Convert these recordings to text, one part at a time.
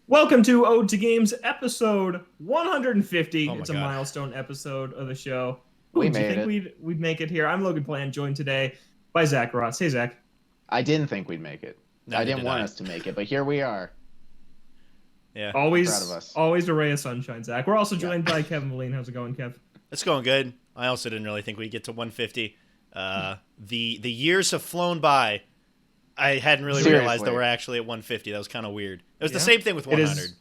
Welcome to Ode to Games episode 150. Oh my It's a God. milestone episode of the show. Ooh, We did you made think it. we'd make it here? I'm Logan Plant, joined today by Zach Rost. Hey, Zach. I didn't think we'd make it. I Neither didn't did want I. us to make it, but here we are. Yeah, Proud of Always, us. always a ray of sunshine, Zach. We're also joined by Kevin Vallene. How's it going, Kev? it's going good. I also didn't really think we'd get to 150. The years have flown by. I hadn't really realized that Seriously. we're actually at 150. That was kind of weird. It was the Yeah. same thing with It 100.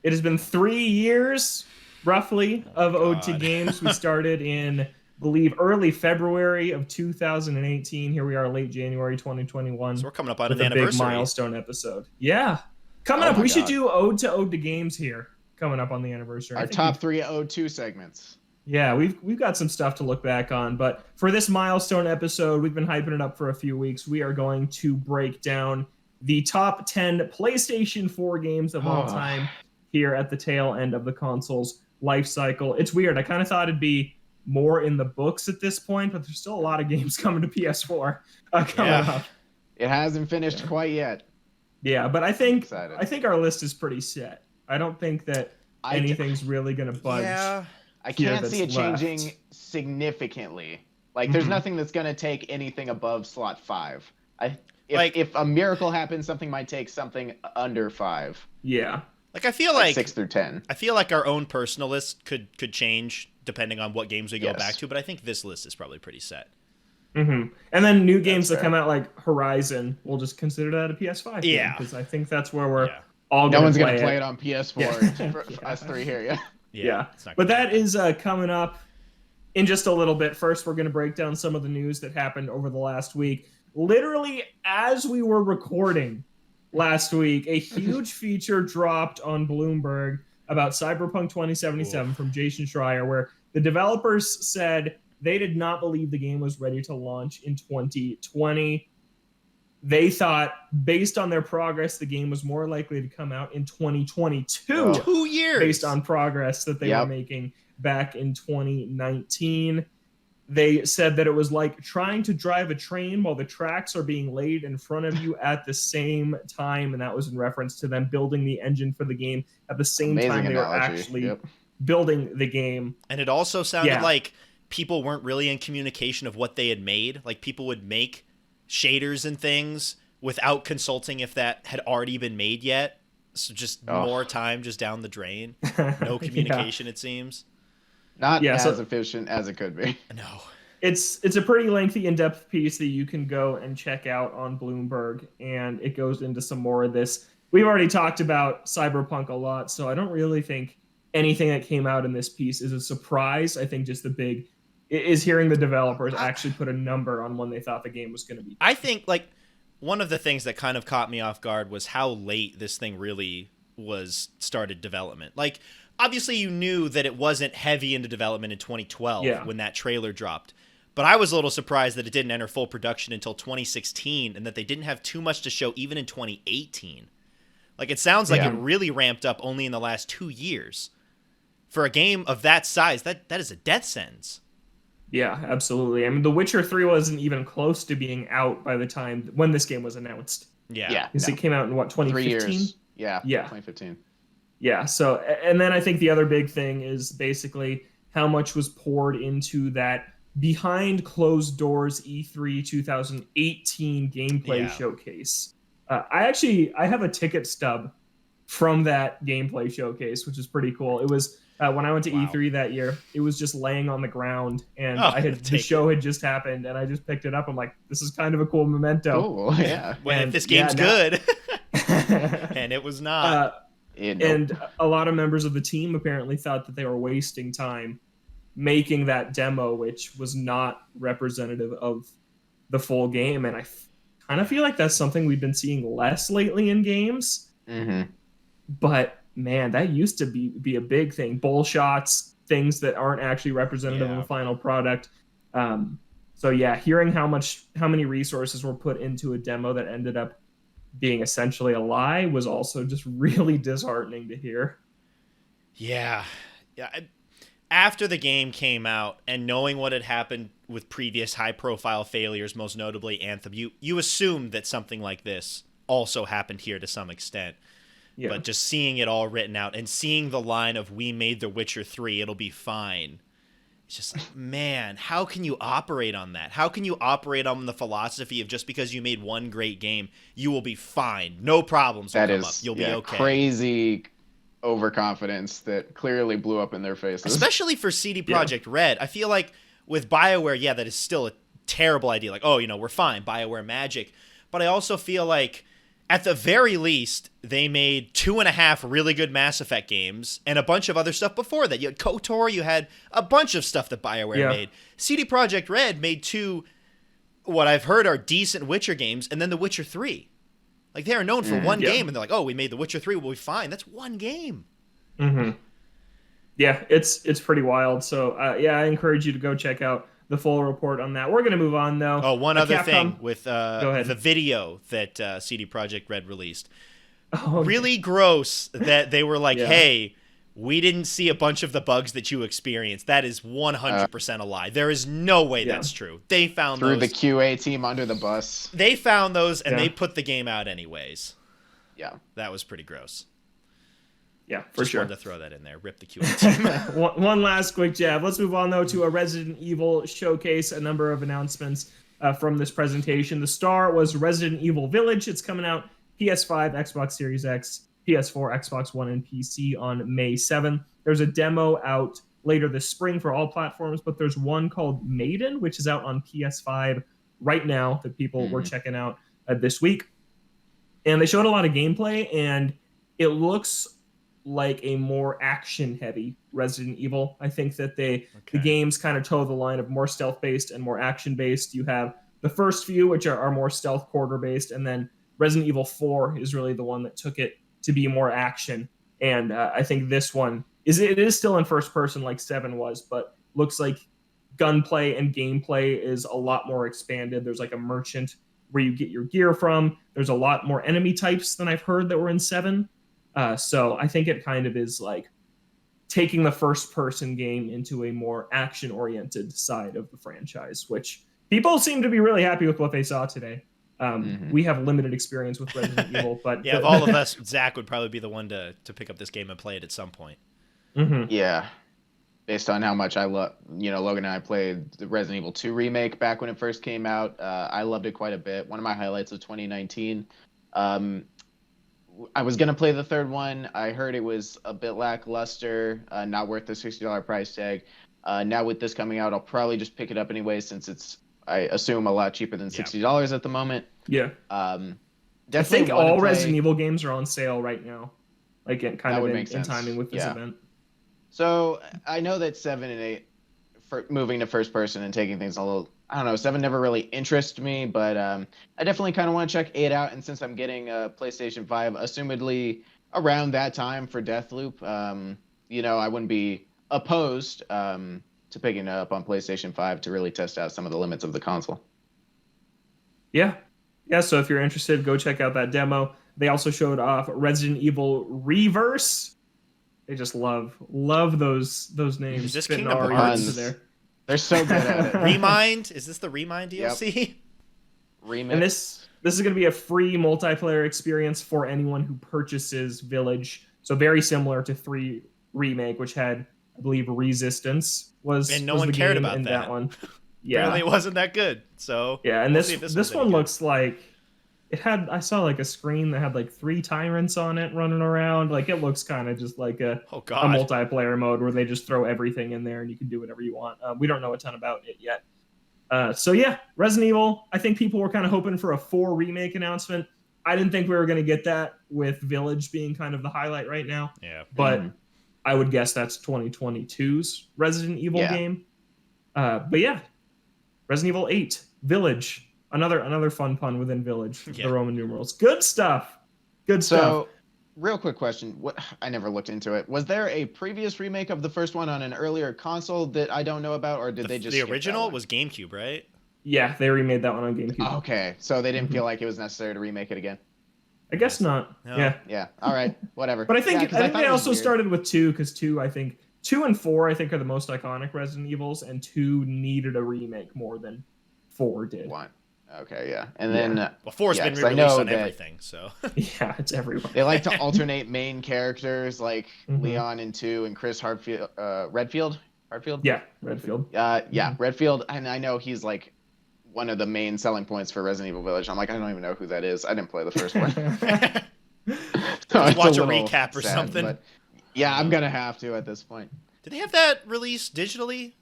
It has been 3 years, roughly, of Ode to God. Games. We started in, I believe, early February of 2018. Here we are, late January 2021. So we're coming up on with an a big anniversary. milestone episode. Yeah. Coming Oh up, my we should God. do Ode to Games here. Coming up on the anniversary. I Our think top three O2 segments. Yeah, we've got some stuff to look back on, but for this milestone episode, we've been hyping it up for a few weeks. We are going to break down the top 10 PlayStation 4 games of all Oh. time here at the tail end of the console's life cycle. It's weird. I kind of thought it'd be more in the books at this point, but there's still a lot of games coming to PS4 coming Yeah. up. It hasn't finished quite yet. Yeah, but I think Excited. our list is pretty set. I don't think that anything's really going to budge. Yeah. I here can't that's see it changing left. significantly. Like, there's Mhm. nothing that's going to take anything above slot 5. Like- If a miracle happens, something might take something under 5. Yeah. Like I feel Like like 6 through 10. I feel like our own personal list could change depending on what games we go Yes. back to, but I think this list is probably pretty set. hmm And then new games that fair. come out like Horizon, we'll just consider that a PS5 game, Yeah. because I think that's where we're Yeah. all No going one's to going to play play it. it on PS4 Yeah. for Yeah. us three here, yeah. Yeah. It's not But gonna that is coming up in just a little bit. First, we're going to break down some of the news that happened over the last week. Literally, as we were recording last week, a huge feature dropped on Bloomberg about Cyberpunk 2077 from Jason Schreier, where the developers said they did not believe the game was ready to launch in 2020. They thought, based on their progress, the game was more likely to come out in 2022 Oh. 2 years. based on progress that they were Yep. making back in 2019. They said that it was like trying to drive a train while the tracks are being laid in front of you at the same time, and that was in reference to them building the engine for the game at the same Amazing time they were analogy. actually Yep. building the game. And it also sounded Yeah. like people weren't really in communication of what they had made. Like people would make shaders and things without consulting if that had already been made yet. So just Oh. more time just down the drain. No communication, it seems. Not Yeah, as so- efficient as it could be. No. It's a pretty lengthy, in-depth piece that you can go and check out on Bloomberg, and it goes into some more of this. We've already talked about Cyberpunk a lot, so I don't really think anything that came out in this piece is a surprise. I think just the big is hearing the developers actually put a number on when they thought the game was going to be. I think like one of the things that kind of caught me off guard was how late this thing really was started development. Like obviously you knew that it wasn't heavy into development in 2012 Yeah. when that trailer dropped. But I was a little surprised that it didn't enter full production until 2016 and that they didn't have too much to show even in 2018. Like it sounds like Yeah. it really ramped up only in the last 2 years. For a game of that size, that is a death sentence. Yeah, absolutely. I mean, The Witcher 3 wasn't even close to being out by the time when this game was announced. Yeah. Yeah. Because no. it came out in what, 3 2015? years. Yeah. Yeah. 2015. Yeah, so, and then I think the other big thing is basically how much was poured into that behind closed doors E3 2018 gameplay Yeah. showcase. I have a ticket stub from that gameplay showcase, which is pretty cool. It was when I went to Wow. E3 that year, it was just laying on the ground, and Oh, the take show had just happened, and I just picked it up. I'm like, this is kind of a cool memento. Oh, yeah. When And, if this yeah, game's now- good, and it was not. Nope. And a lot of members of the team apparently thought that they were wasting time making that demo, which was not representative of the full game. And I kind of feel like that's something we've been seeing less lately in games. hmm But man, that used to be a big thing. Bull shots, things that aren't actually representative of Yeah. the final product. So yeah, hearing how many resources were put into a demo that ended up being essentially a lie was also just really disheartening to hear. Yeah. Yeah. After the game came out and knowing what had happened with previous high-profile failures, most notably Anthem, you assumed that something like this also happened here to some extent. Yeah. But just seeing it all written out and seeing the line of "We made The Witcher 3, it'll be fine." It's just like, man, how can you operate on that? How can you operate on the philosophy of just because you made one great game, you will be fine, no problems will come up, you'll be okay. Crazy overconfidence that clearly blew up in their faces. Especially for CD Projekt Red. I feel like with BioWare, that is still a terrible idea. Like, oh, we're fine, BioWare magic. But I also feel like, at the very least, they made 2.5 really good Mass Effect games and a bunch of other stuff before that. You had KOTOR, you had a bunch of stuff that BioWare made. CD Projekt Red made 2, what I've heard are decent Witcher games, and then The Witcher 3. Like, they are known for one game, and they're like, oh, we made The Witcher 3, we'll be fine. That's one game. Mm-hmm. Yeah, it's pretty wild. So, I encourage you to go check out the full report on that. We're going to move on, though. Oh, one other thing with the video that CD Projekt Red released. Really gross that they were like, hey, we didn't see a bunch of the bugs that you experienced. That is 100% a lie. There is no way that's true. They found threw those. The QA team under the bus. They found those, and they put the game out anyways. Yeah. That was pretty gross. Yeah, for sure. Just wanted to throw that in there. Rip the QA team. One last quick jab. Let's move on, though, to a Resident Evil showcase. A number of announcements from this presentation. The star was Resident Evil Village. It's coming out PS5, Xbox Series X, PS4, Xbox One, and PC on May 7th. There's a demo out later this spring for all platforms, but there's one called Maiden, which is out on PS5 right now that people were checking out this week. And they showed a lot of gameplay, and it looks like a more action-heavy Resident Evil. I think that the games kind of toe the line of more stealth-based and more action-based. You have the first few, which are more stealth quarter-based, and then Resident Evil 4 is really the one that took it to be more action. And I think this one is still in first person like 7 was, but looks like gunplay and gameplay is a lot more expanded. There's like a merchant where you get your gear from. There's a lot more enemy types than I've heard that were in 7. So I think it kind of is like taking the first person game into a more action oriented side of the franchise, which people seem to be really happy with what they saw today. We have limited experience with Resident Evil, but of all of us, Zach would probably be the one to pick up this game and play it at some point. Yeah. Based on how much I love, Logan and I played the Resident Evil 2 remake back when it first came out. I loved it quite a bit. One of my highlights of 2019. I was going to play the third one. I heard it was a bit lackluster, not worth the $60 price tag. Now with this coming out, I'll probably just pick it up anyway, since it's, I assume, a lot cheaper than $60 at the moment. Yeah. Definitely I think all Resident Evil games are on sale right now, like in timing with this event. So I know that 7 and 8, for moving to first person and taking things a little, I don't know, 7 never really interested me, but I definitely kind of want to check 8 out. And since I'm getting a PlayStation 5, assumedly around that time for Deathloop, I wouldn't be opposed to picking it up on PlayStation 5 to really test out some of the limits of the console. Yeah, so if you're interested, go check out that demo. They also showed off Resident Evil Reverse. They just love those names. Is this Kingdom Hearts? They're so good at it. Remind? Is this the Remind DLC? Yep. Remix. And this is going to be a free multiplayer experience for anyone who purchases Village. So very similar to 3 Remake, which had, I believe, Resistance and no one cared about that one. Yeah, apparently it wasn't that good. So and this one looks like it had. I saw like a screen that had like 3 tyrants on it running around. Like it looks kind of just like a multiplayer mode where they just throw everything in there and you can do whatever you want. We don't know a ton about it yet. So yeah, Resident Evil. I think people were kind of hoping for a 4 remake announcement. I didn't think we were going to get that with Village being kind of the highlight right now. Yeah, but I would guess that's 2022's Resident Evil game. But yeah, Resident Evil 8 Village. Another fun pun within Village. The Roman numerals. Good stuff. So, real quick question. I never looked into it. Was there a previous remake of the first one on an earlier console that I don't know about, or did they just... The original was GameCube, right? Yeah, they remade that one on GameCube. Okay, so they didn't feel like it was necessary to remake it again? I guess not. No. Yeah, all right, whatever. But I think they also started with 2, because 2 and 4 I think are the most iconic Resident Evils, and 2 needed a remake more than 4 did. Okay, yeah. And then Well, 4's been 'cause I re-released know on that everything, so Yeah, it's everywhere. they like to alternate main characters like Mhm. Leon in 2 and Chris Redfield. Hartfield? Yeah, Redfield. Yeah, Redfield, and I know he's like one of the main selling points for Resident Evil Village. I'm like, I don't even know who that is. I didn't play the first one. So just it's watch a little recap or sad, something. But yeah, I'm gonna have to at this point. Did they have that released digitally?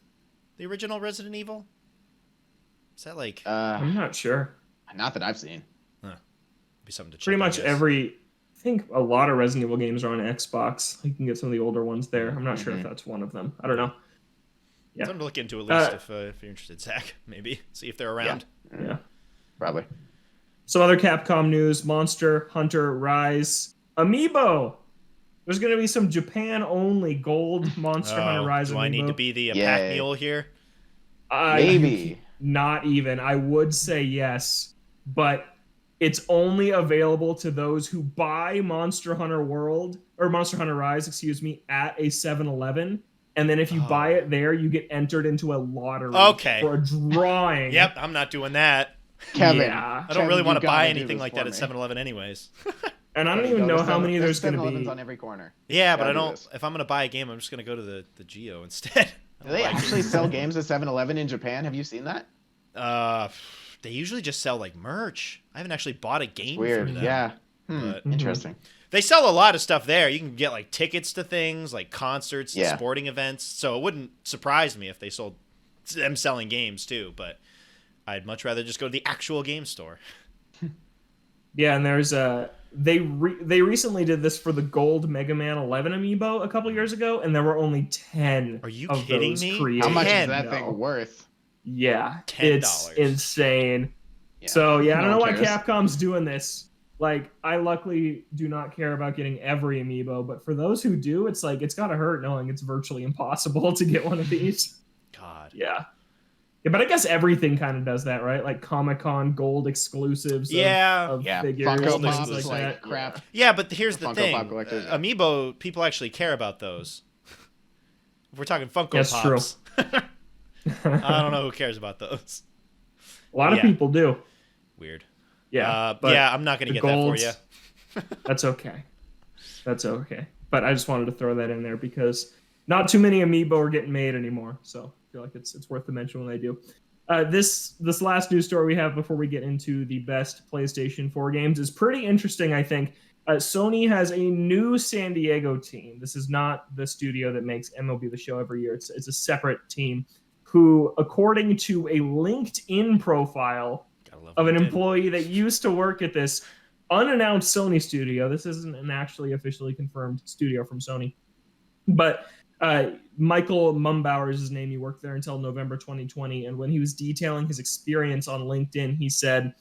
The original Resident Evil? Is that like I'm not sure. Not that I've seen. be something to check? Pretty I much guess. I think a lot of Resident Evil games are on Xbox. You can get some of the older ones there. I'm not sure if that's one of them. I don't know. Yeah. Something to look into at least if you're interested, Zach. Maybe see if they're around. Yeah. Probably. Some other Capcom news: Monster Hunter Rise Amiibo. There's going to be some Japan-only gold Monster Hunter Rise do Amiibo. I need to be the pack Yay. mule here? Maybe. Not even. I would say yes, but it's only available to those who buy Monster Hunter World or Monster Hunter Rise, at a 7-Eleven. And then if you buy it there, you get entered into a lottery for a drawing. Yep, I'm not doing that. Kevin. Yeah. I don't really want to buy gotta do anything this like for that at me. 7-Eleven anyways. And I don't even know how many there's going to 7-Elevens be. on every corner. Yeah, but Gotta I do don't. this. If I'm gonna buy a game, I'm just gonna go to the Geo instead. Do they actually sell games at 7-Eleven in Japan? Have you seen that? They usually just sell like merch. I haven't actually bought a game. Weird. from them, Yeah. but Interesting. they sell a lot of stuff there. You can get like tickets to things like concerts and Yeah. sporting events. So it wouldn't surprise me if they sold them selling games too. But I'd much rather just go to the actual game store. Yeah, and there's they recently did this for the gold Mega Man 11 amiibo a couple years ago, and there were only 10. Are you of kidding those me? created. How much is 10, that No. thing worth? Yeah, $10. it's insane. Yeah. So yeah, I No don't know why one cares. Capcom's doing this. Like, I luckily do not care about getting every amiibo, but for those who do, it's like it's gotta hurt knowing it's virtually impossible to get one of these. God. Yeah. Yeah, but I guess everything kind of does that, right? Like Comic-Con gold exclusives Yeah. of Yeah. figures Funko and Pops, things like like that. crap. Yeah, but here's the Funko thing: Pop collectors. Amiibo people actually care about those. If we're talking Funko That's true. Pops, I don't know who cares about those. A lot of Yeah. people do. Weird. Yeah. but yeah, I'm not gonna the get that for golds- you. That's okay. That's okay. But I just wanted to throw that in there because not too many amiibo are getting made anymore. So I feel like it's worth the mention when they do. This last news story we have before we get into the best PlayStation 4 games is pretty interesting, I think. Sony has a new San Diego team. This is not the studio that makes MLB The Show every year. It's a separate team who, according to a LinkedIn profile Gotta love of an LinkedIn. employee that used to work at this unannounced Sony studio. This isn't an actually officially confirmed studio from Sony. But Michael Mumbauer is his name. He worked there until November 2020. And when he was detailing his experience on LinkedIn, he said,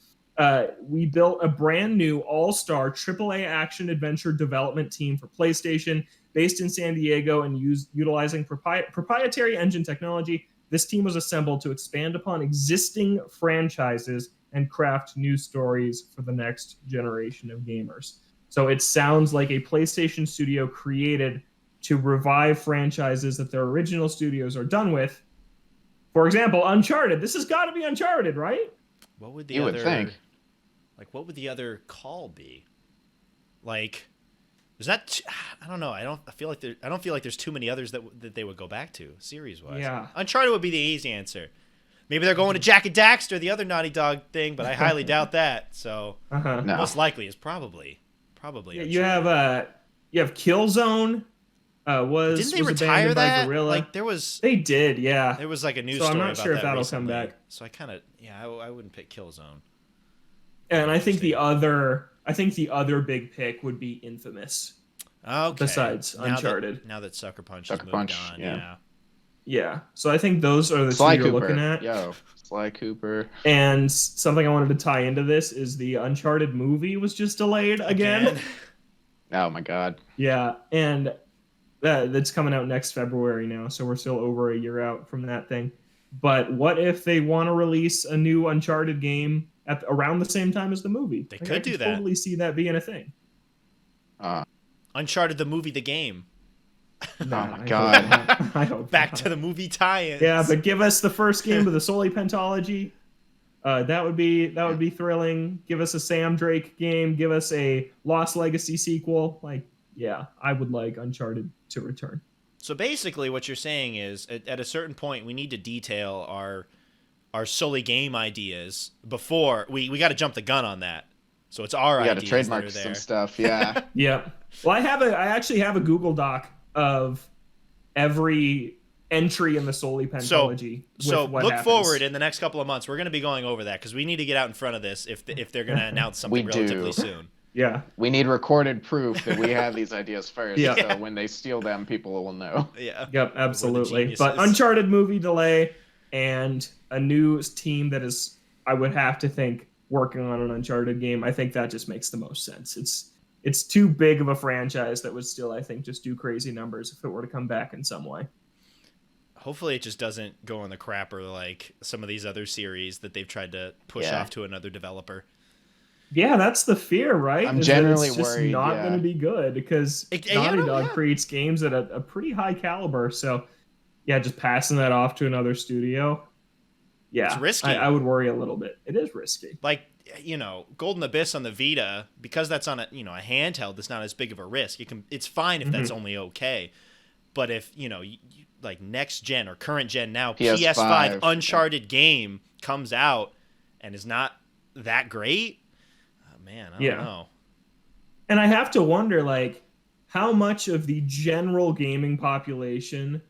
we built a brand new all-star AAA action adventure development team for PlayStation based in San Diego and utilizing proprietary engine technology. This team was assembled to expand upon existing franchises and craft new stories for the next generation of gamers. So it sounds like a PlayStation studio created to revive franchises that their original studios are done with. For example, Uncharted. This has got to be Uncharted, right? What would the You other would think. like? What would the other call be? Like, there's not. I don't know. I don't feel like there's too many others that they would go back to series wise. Yeah. Uncharted would be the easy answer. Maybe they're going to Jack and Daxter, the other Naughty Dog thing, but I highly doubt that. So Uh-huh. No. most likely is probably. Yeah, you have Killzone. Didn't they was retire abandoned by that? Guerrilla. Like there was did, yeah. there was like a news So I'm story not about sure if that that'll recently. come back. So I kind of I wouldn't pick Killzone. And I think the other big pick would be Infamous. Okay. Besides Now Uncharted. Now that Sucker Punch Sucker has moved Punch, on, yeah. yeah. Yeah. So I think those are the Sly two you're Cooper. looking at. Yo, Sly Cooper. And something I wanted to tie into this is the Uncharted movie was just delayed again. Oh my God. Yeah, and that's coming out next February now, so we're still over a year out from that thing. But what if they want to release a new Uncharted game at around the same time as the movie? They Like, could I do could that. Totally see that being a thing. Uncharted the movie, the game. No, Oh my I God. hope not. I hope Back not. to the movie tie-ins. Yeah, but give us the first game of the Sully pentology. That would be thrilling. Give us a Sam Drake game. Give us a Lost Legacy sequel. Like, yeah, I would like Uncharted to return. So basically, what you're saying is, at a certain point, we need to detail our solely game ideas before we got to jump the gun on that. So it's our ideas. We got to trademark some stuff. Yeah. Yeah. Well, I actually have a Google Doc of every entry in the Solely Pentology. So what look happens. forward in the next couple of months. We're going to be going over that because we need to get out in front of this if they're going to announce something relatively soon. Yeah. We need recorded proof that we have these ideas first. Yeah. So when they steal them, people will know. Yeah. Yep, absolutely. But Uncharted movie delay and a new team that is, I would have to think, working on an Uncharted game. I think that just makes the most sense. It's too big of a franchise that would still, I think, just do crazy numbers if it were to come back in some way. Hopefully it just doesn't go in the crapper like some of these other series that they've tried to push off to another developer. Yeah, that's the fear, right? I'm generally it's just worried. Not going to be good because Naughty Dog creates games at a pretty high caliber. So, yeah, just passing that off to another studio. Yeah, it's risky. I would worry a little bit. It is risky. Like, Golden Abyss on the Vita, because that's on a handheld, it's not as big of a risk. It's fine if that's only okay. But if like next gen or current gen now PS5 Uncharted game comes out and is not that great, man, I don't know. And I have to wonder, like, how much of the general gaming population,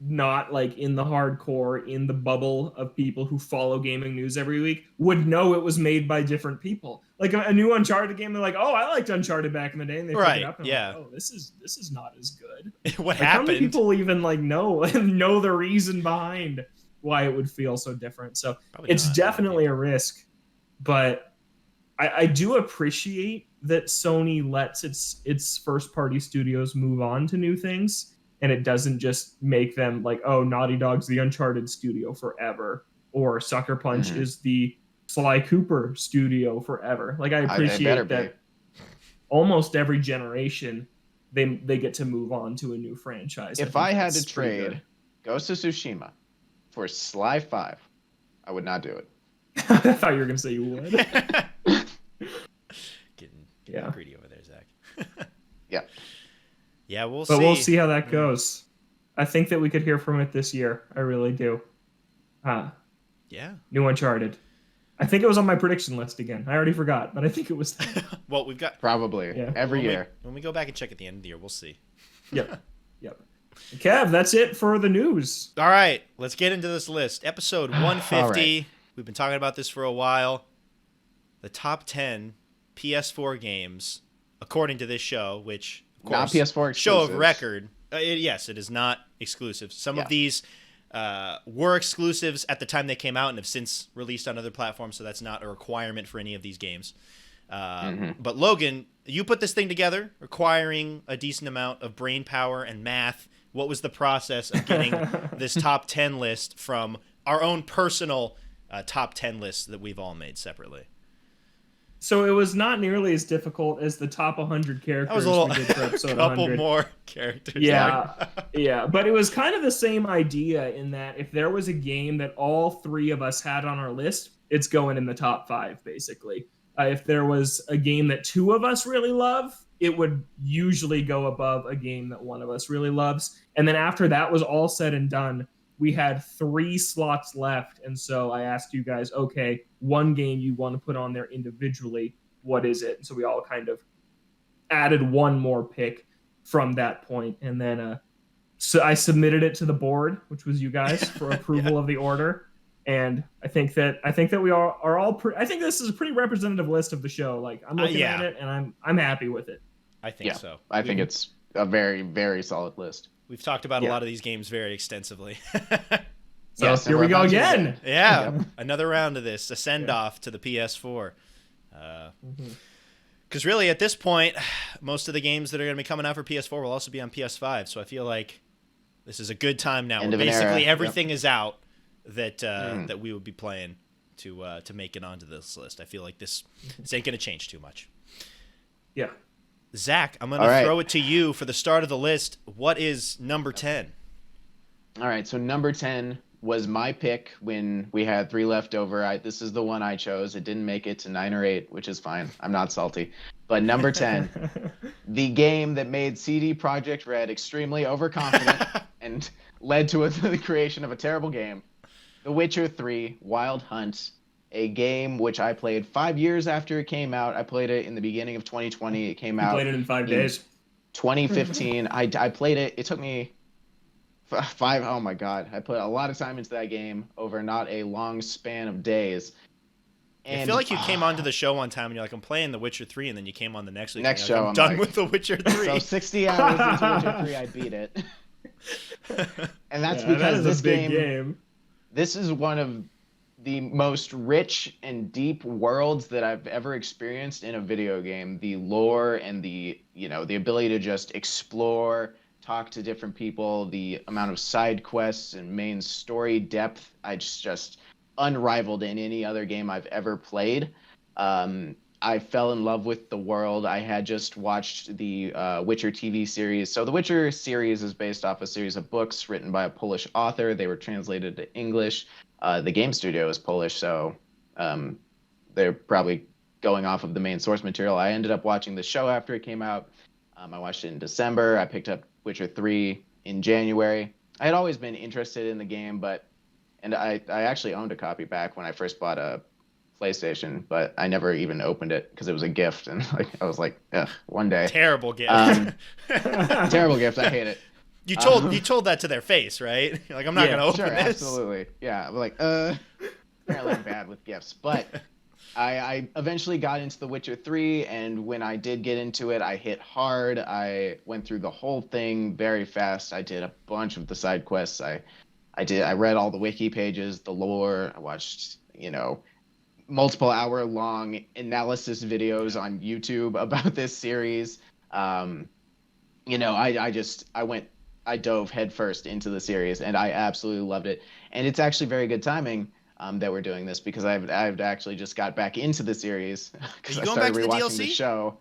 not like in the hardcore, in the bubble of people who follow gaming news every week, would know it was made by different people. Like a new Uncharted game, they're like, "Oh, I liked Uncharted back in the day," and they pick it up and like, "Oh, this is not as good." What happened? How many people even like know the reason behind why it would feel so different? So it's definitely a risk, but I do appreciate that Sony lets its first party studios move on to new things. And it doesn't just make them like, oh, Naughty Dog's the Uncharted studio forever, or Sucker Punch is the Sly Cooper studio forever. Like, I appreciate that almost every generation they get to move on to a new franchise. If I had to trade Ghost of Tsushima for Sly 5, I would not do it. I thought you were going to say you would. getting greedy over there, Zach. Yeah. Yeah, we'll see. But we'll see how that goes. I think that we could hear from it this year. I really do. Yeah. New Uncharted. I think it was on my prediction list again. I already forgot, but I think it was that. Well, we've got... Probably. Every year. When we go back and check at the end of the year, we'll see. Yep. Kev, that's it for the news. All right. Let's get into this list. Episode 150. Right. We've been talking about this for a while. The top 10 PS4 games, according to this show, which... Not PS4 exclusives. Show of record. Yes, it is not exclusive. Some of these were exclusives at the time they came out and have since released on other platforms, so that's not a requirement for any of these games. But Logan, you put this thing together, requiring a decent amount of brain power and math. What was the process of getting this top 10 list from our own personal top 10 lists that we've all made separately? So it was not nearly as difficult as the top 100 characters that was a little, we did for episode a couple 100. more characters. Yeah, but it was kind of the same idea in that if there was a game that all three of us had on our list, it's going in the top 5, basically. If there was a game that 2 of us really love, it would usually go above a game that 1 of us really loves. And then after that was all said and done, we had 3 slots left, and so I asked you guys, okay, 1 game you want to put on there individually, what is it? And so we all kind of added 1 more pick from that point, and then so I submitted it to the board, which was you guys, for approval of the order. And I think that we are all. I think this is a pretty representative list of the show. Like, I'm looking at it, and I'm happy with it. I think so. I think it's a very, very solid list. We've talked about a lot of these games very extensively. So here we go again. Yeah, another round of this, a send-off to the PS4. Because really, at this point, most of the games that are going to be coming out for PS4 will also be on PS5. So I feel like this is a good time now. Where basically everything is out that that we would be playing to make it onto this list. I feel like this ain't going to change too much. Yeah. Zach, I'm going to throw it to you for the start of the list. What is number 10? All right, so number 10 was my pick when we had 3 left over. This is the one I chose. It didn't make it to 9 or 8, which is fine. I'm not salty. But number 10, the game that made CD Projekt Red extremely overconfident and led to the creation of a terrible game, The Witcher 3 Wild Hunt, a game which I played 5 years after it came out. I played it in the beginning of 2020. It came out. Played it in 5 days. 2015. I played it. It took me 5. Oh my God. I put a lot of time into that game over not a long span of days. And, I feel like you came onto the show one time and you're like, I'm playing The Witcher 3, and then you came on the next week. Next and show, like, I'm done with The Witcher 3. So 60 hours into Witcher 3, I beat it. And that's because this game, this is one of the most rich and deep worlds that I've ever experienced in a video game. The lore and the ability to just explore, talk to different people, the amount of side quests and main story depth, just unrivaled in any other game I've ever played. I fell in love with the world. I had just watched the Witcher TV series. So the Witcher series is based off a series of books written by a Polish author. They were translated to English. The game studio is Polish, so they're probably going off of the main source material. I ended up watching the show after it came out. I watched it in December. I picked up Witcher 3 in January. I had always been interested in the game, and I actually owned a copy back when I first bought a PlayStation, but I never even opened it because it was a gift, and I was like, ugh, one day. Terrible gift. Terrible gift. I hate it. You told that to their face, right? You're like, I'm not gonna open this. Absolutely. Yeah. I'm like, apparently I'm bad with gifts, but I eventually got into The Witcher 3, and when I did get into it, I hit hard. I went through the whole thing very fast. I did a bunch of the side quests. I read all the wiki pages, the lore. I watched, multiple hour-long analysis videos on YouTube about this series. I dove headfirst into the series, and I absolutely loved it. And it's actually very good timing that we're doing this, because I've actually just got back into the series because I started rewatching the show.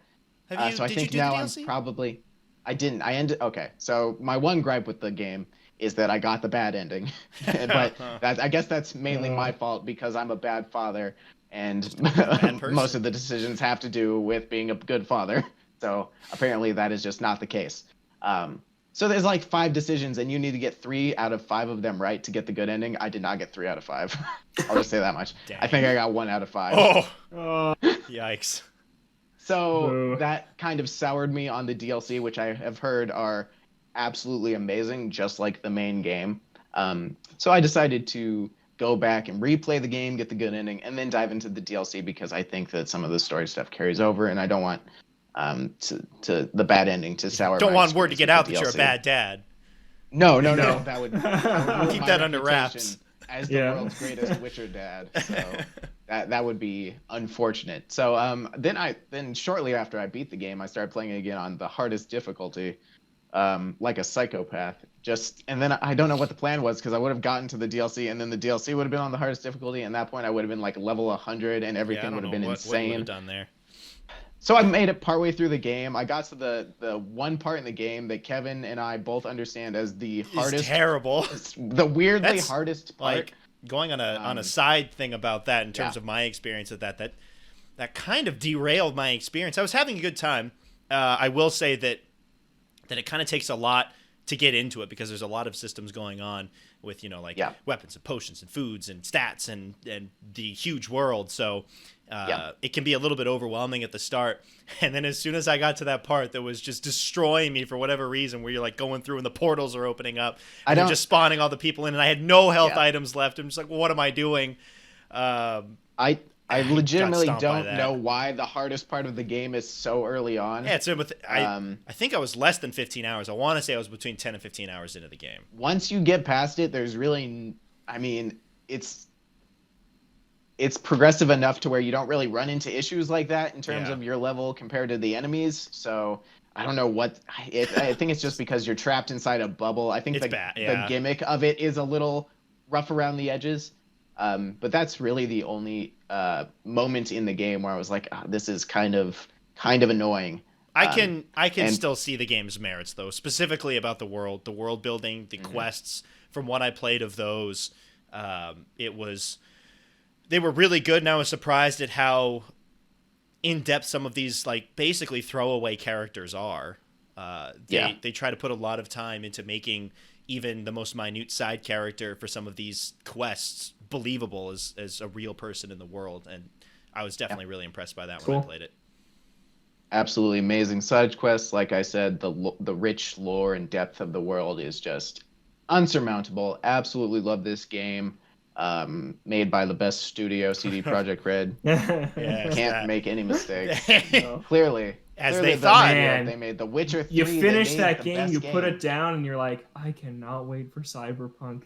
So I think now I'm probably. I didn't. Okay. So my one gripe with the game is that I got the bad ending, but I guess that's mainly my fault because I'm a bad father, and most of the decisions have to do with being a good father. So apparently that is just not the case. So there's like 5 decisions, and you need to get 3 out of 5 of them right to get the good ending. I did not get 3 out of 5. I'll just say that much. Dang. I think I got 1 out of 5. Oh, yikes. So that kind of soured me on the DLC, which I have heard are absolutely amazing, just like the main game. So I decided to go back and replay the game, get the good ending, and then dive into the DLC, because I think that some of the story stuff carries over, and I don't want to the bad ending to sour. Don't want word to get out that you're a bad dad. No. That would keep that under wraps. As the world's greatest Witcher dad, so that would be unfortunate. So then shortly after I beat the game, I started playing it again on the hardest difficulty, like a psychopath. And then I don't know what the plan was, because I would have gotten to the DLC, and then the DLC would have been on the hardest difficulty, and at that point I would have been like level 100, and everything would have been insane. What would have done there? So I made it partway through the game. I got to the one part in the game that Kevin and I both understand as the hardest. It's terrible. The weirdly hardest part. Like going on a side thing about that in terms of my experience with that kind of derailed my experience. I was having a good time. I will say that it kind of takes a lot to get into it, because there's a lot of systems going on with, weapons and potions and foods and stats and the huge world. So it can be a little bit overwhelming at the start. And then as soon as I got to that part that was just destroying me for whatever reason, where you're like going through and the portals are opening up and they're just spawning all the people in, and I had no health items left. I'm just like, well, what am I doing? I legitimately don't know why the hardest part of the game is so early on. Yeah, I think I was less than 15 hours. I want to say I was between 10 and 15 hours into the game. Once you get past it, there's really, it's progressive enough to where you don't really run into issues like that in terms of your level compared to the enemies. So I don't know I think it's just because you're trapped inside a bubble. I think the gimmick of it is a little rough around the edges. But that's really the only moment in the game where I was like, this is kind of annoying. I can still see the game's merits, though, specifically about the world building, the quests. From what I played of those, They were really good, and I was surprised at how in-depth some of these, like, basically throwaway characters are. They try to put a lot of time into making even the most minute side character for some of these quests believable as a real person in the world, and I was definitely really impressed by that when I played it. Absolutely amazing side quests. Like I said, the rich lore and depth of the world is just unsurmountable. Absolutely love this game. Made by the best studio, CD Projekt Red. Can't make any mistakes. No. Clearly, they thought. Man, they made The Witcher 3. You finish that game, you put it down, and you're like, I cannot wait for Cyberpunk.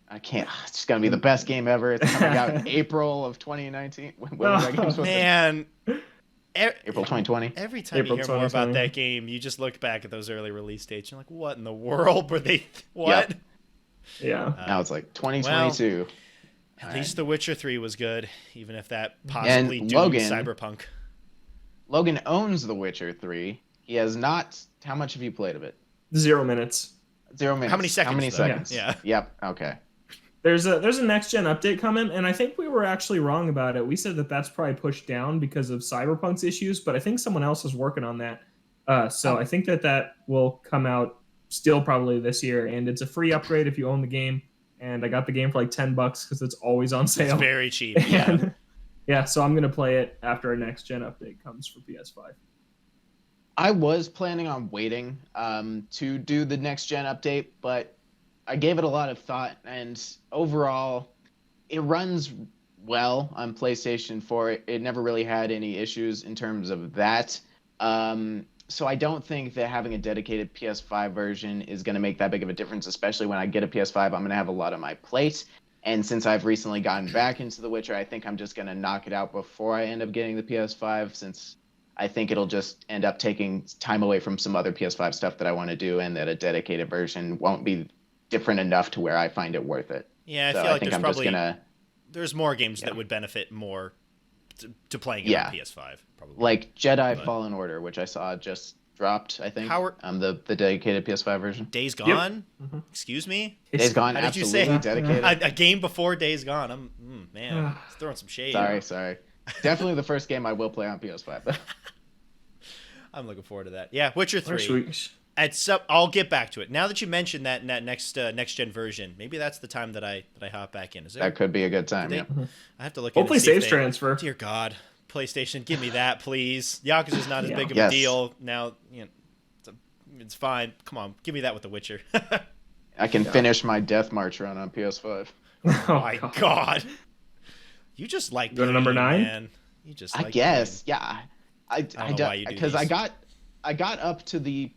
I can't. It's just gonna be the best game ever. It's coming out in April of 2019. When was that game supposed Man. April 2020. Every time you hear more about that game, you just look back at those early release dates. You're like, what in the world were they? What? Yep. Yeah. Now it's like 2022. Well, at least The Witcher 3 was good, even if that possibly doomed Cyberpunk. Logan owns The Witcher 3. He has not. How much have you played of it? 0 minutes. 0 minutes. How many seconds? How many seconds? Yeah. Yep. Okay. There's a next gen update coming, and I think we were actually wrong about it. We said that that's probably pushed down because of Cyberpunk's issues, but I think someone else is working on that. I think that will come out still probably this year, and it's a free upgrade if you own the game. And I got the game for like $10 because it's always on sale. It's very cheap. Yeah. So I'm gonna play it after a next gen update comes for PS5. I was planning on waiting to do the next gen update, but I gave it a lot of thought, and overall, it runs well on PlayStation 4. It never really had any issues in terms of that. So I don't think that having a dedicated PS5 version is going to make that big of a difference, especially when I get a PS5. I'm going to have a lot on my plate. And since I've recently gotten back into The Witcher, I think I'm just going to knock it out before I end up getting the PS5, since I think it'll just end up taking time away from some other PS5 stuff that I want to do, and that a dedicated version won't be different enough to where I find it worth it. Yeah, I feel like there's more games that would benefit more to playing it on PS5, probably. Like Fallen Order, which I saw just dropped, I think. The dedicated PS5 version. Days Gone? Yep. Mm-hmm. Excuse me? Days Gone, how absolutely did you say? Dedicated. A game before Days Gone. Man, it's throwing some shade. Sorry. Definitely the first game I will play on PS5. I'm looking forward to that. Yeah, Witcher 3. Sweet. I'll get back to it. Now that you mentioned that next gen version, maybe that's the time that I hop back in. That could be a good time. I have to look. Hopefully, saves transfer. Dear God, PlayStation, give me that, please. Yakuza's not as big of a deal now. It's fine. Come on, give me that with The Witcher. I can finish my Death March run on PS5. Oh my God. You just like go to number 9, man. You just. I guess, yeah. I don't know why you do because I got up to the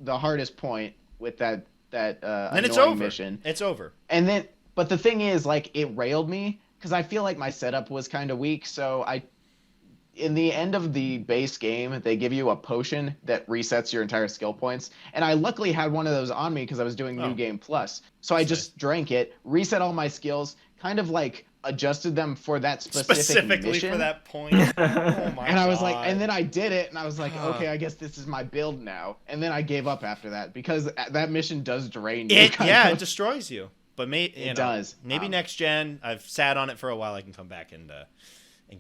hardest point with that then it's annoying over. mission. It's over. And then, but the thing is, like, it railed me because I feel like my setup was kind of weak. So in the end of the base game, they give you a potion that resets your entire skill points. And I luckily had one of those on me because I was doing New Game Plus. So I just drank it, reset all my skills, kind of like adjusted them for that specifically mission. For that point. Oh my and I was God. like, and then I did it, and I was like, okay, I guess this is my build now. And then I gave up after that because that mission does drain you. It destroys you. But it does. Maybe next gen. I've sat on it for a while. I can come back and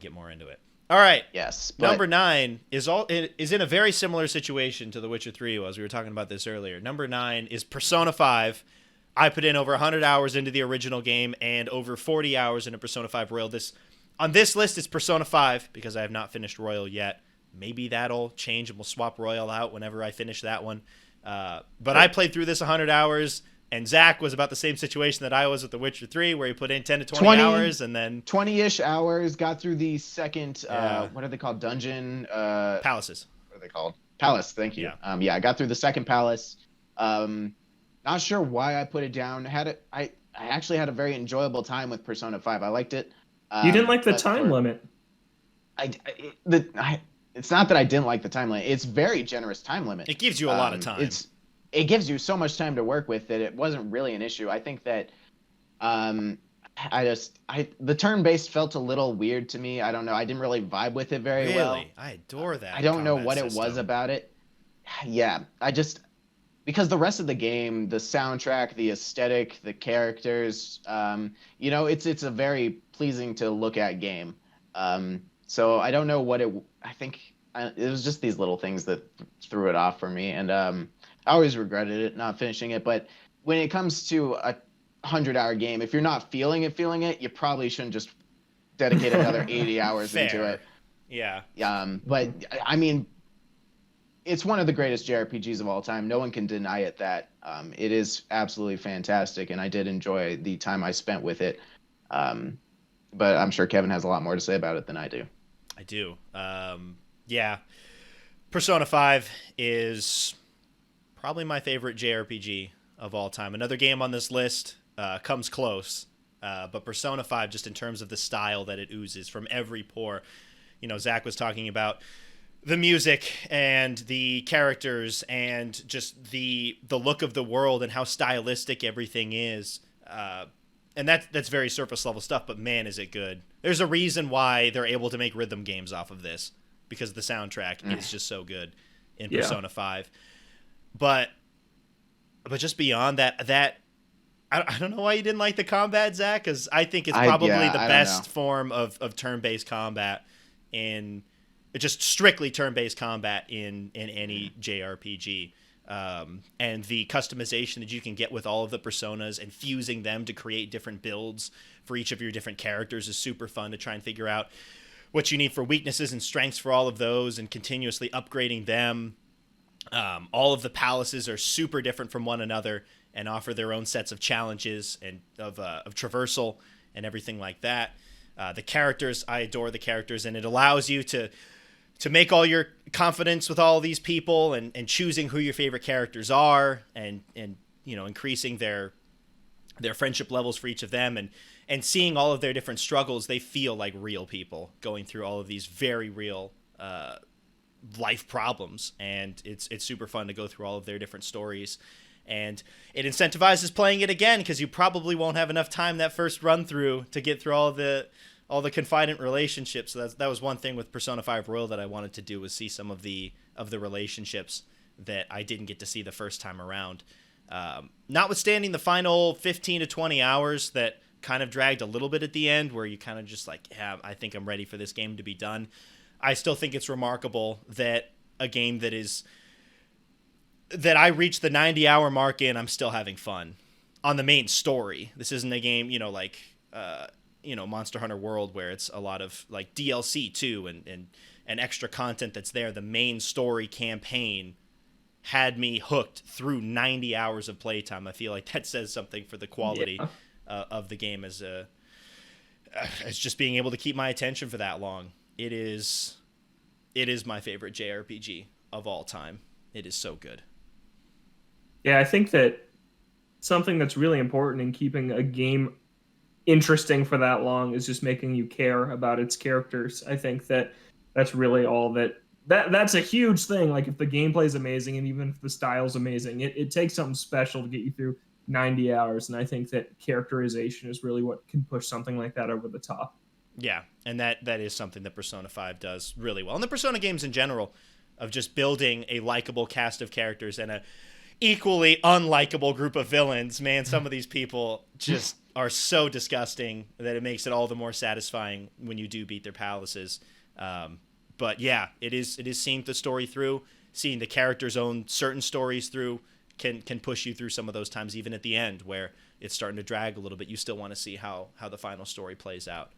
get more into it. All right. Yes. Number 9 is in a very similar situation to The Witcher 3 was. We were talking about this earlier. Number 9 is Persona 5. I put in over 100 hours into the original game and over 40 hours into Persona 5 Royal. On this list, it's Persona 5 because I have not finished Royal yet. Maybe that'll change and we'll swap Royal out whenever I finish that one. But I played through this 100 hours, and Zach was about the same situation that I was with The Witcher 3, where he put in 10 to 20 hours and then 20-ish hours, got through the second, what are they called? Dungeon? Palaces. What are they called? Palace, thank you. Yeah. I got through the second palace. Not sure why I put it down. I actually had a very enjoyable time with Persona 5. I liked it. You didn't like the time limit. It's not that I didn't like the time limit. It's very generous time limit. It gives you a lot of time. It gives you so much time to work with that it wasn't really an issue. I think that the turn-based felt a little weird to me. I don't know. I didn't really vibe with it very well. I adore that. I don't know what it was about it. Yeah, because the rest of the game, the soundtrack, the aesthetic, the characters, it's a very pleasing to look at game. So I don't know what I think it was just these little things that threw it off for me, and I always regretted it not finishing it. But when it comes to a 100-hour game, if you're not feeling it, you probably shouldn't just dedicate another 80 hours into it. Yeah. But I mean, it's one of the greatest JRPGs of all time. No one can deny it. That it is absolutely fantastic, and I did enjoy the time I spent with it. But I'm sure Kevin has a lot more to say about it than I do. I do. Yeah. Persona 5 is probably my favorite JRPG of all time. Another game on this list comes close, but Persona 5, just in terms of the style that it oozes from every pore. You know, Zach was talking about the music and the characters and just the look of the world and how stylistic everything is. And that's very surface level stuff, but man, is it good. There's a reason why they're able to make rhythm games off of this, because the soundtrack is just so good in Persona 5. But just beyond that I don't know why you didn't like the combat, Zach, because I think it's probably the best form of turn-based combat in just strictly turn-based combat in any JRPG. And the customization that you can get with all of the personas and fusing them to create different builds for each of your different characters is super fun to try and figure out what you need for weaknesses and strengths for all of those and continuously upgrading them. All of the palaces are super different from one another and offer their own sets of challenges and of traversal and everything like that. The characters, I adore the characters, and it allows you to make all your confidence with all these people and choosing who your favorite characters are and increasing their friendship levels for each of them and seeing all of their different struggles. They feel like real people going through all of these very real life problems, and it's super fun to go through all of their different stories. And it incentivizes playing it again, because you probably won't have enough time that first run through to get through all the confidant relationships. So that was one thing with Persona 5 Royal that I wanted to do, was see some of the relationships that I didn't get to see the first time around. Notwithstanding the final 15 to 20 hours that kind of dragged a little bit at the end, where you kind of just like, yeah, I think I'm ready for this game to be done. I still think it's remarkable that a game that I reached the 90-hour mark in, I'm still having fun on the main story. This isn't a game, like Monster Hunter World, where it's a lot of like DLC too and extra content that's there. The main story campaign had me hooked through 90 hours of playtime. I feel like that says something for the quality of the game as just being able to keep my attention for that long. It is my favorite JRPG of all time. It is so good. Yeah, I think that something that's really important in keeping a game interesting for that long is just making you care about its characters. I think that's really all that's a huge thing. Like, if the gameplay is amazing and even if the style's amazing, it takes something special to get you through 90 hours. And I think that characterization is really what can push something like that over the top. Yeah, and that is something that Persona 5 does really well. And the Persona games in general, of just building a likable cast of characters and a equally unlikable group of villains. Man, some of these people just are so disgusting that it makes it all the more satisfying when you do beat their palaces. But yeah, it is seeing the story through, seeing the characters' own certain stories through can push you through some of those times, even at the end where it's starting to drag a little bit. You still want to see how the final story plays out.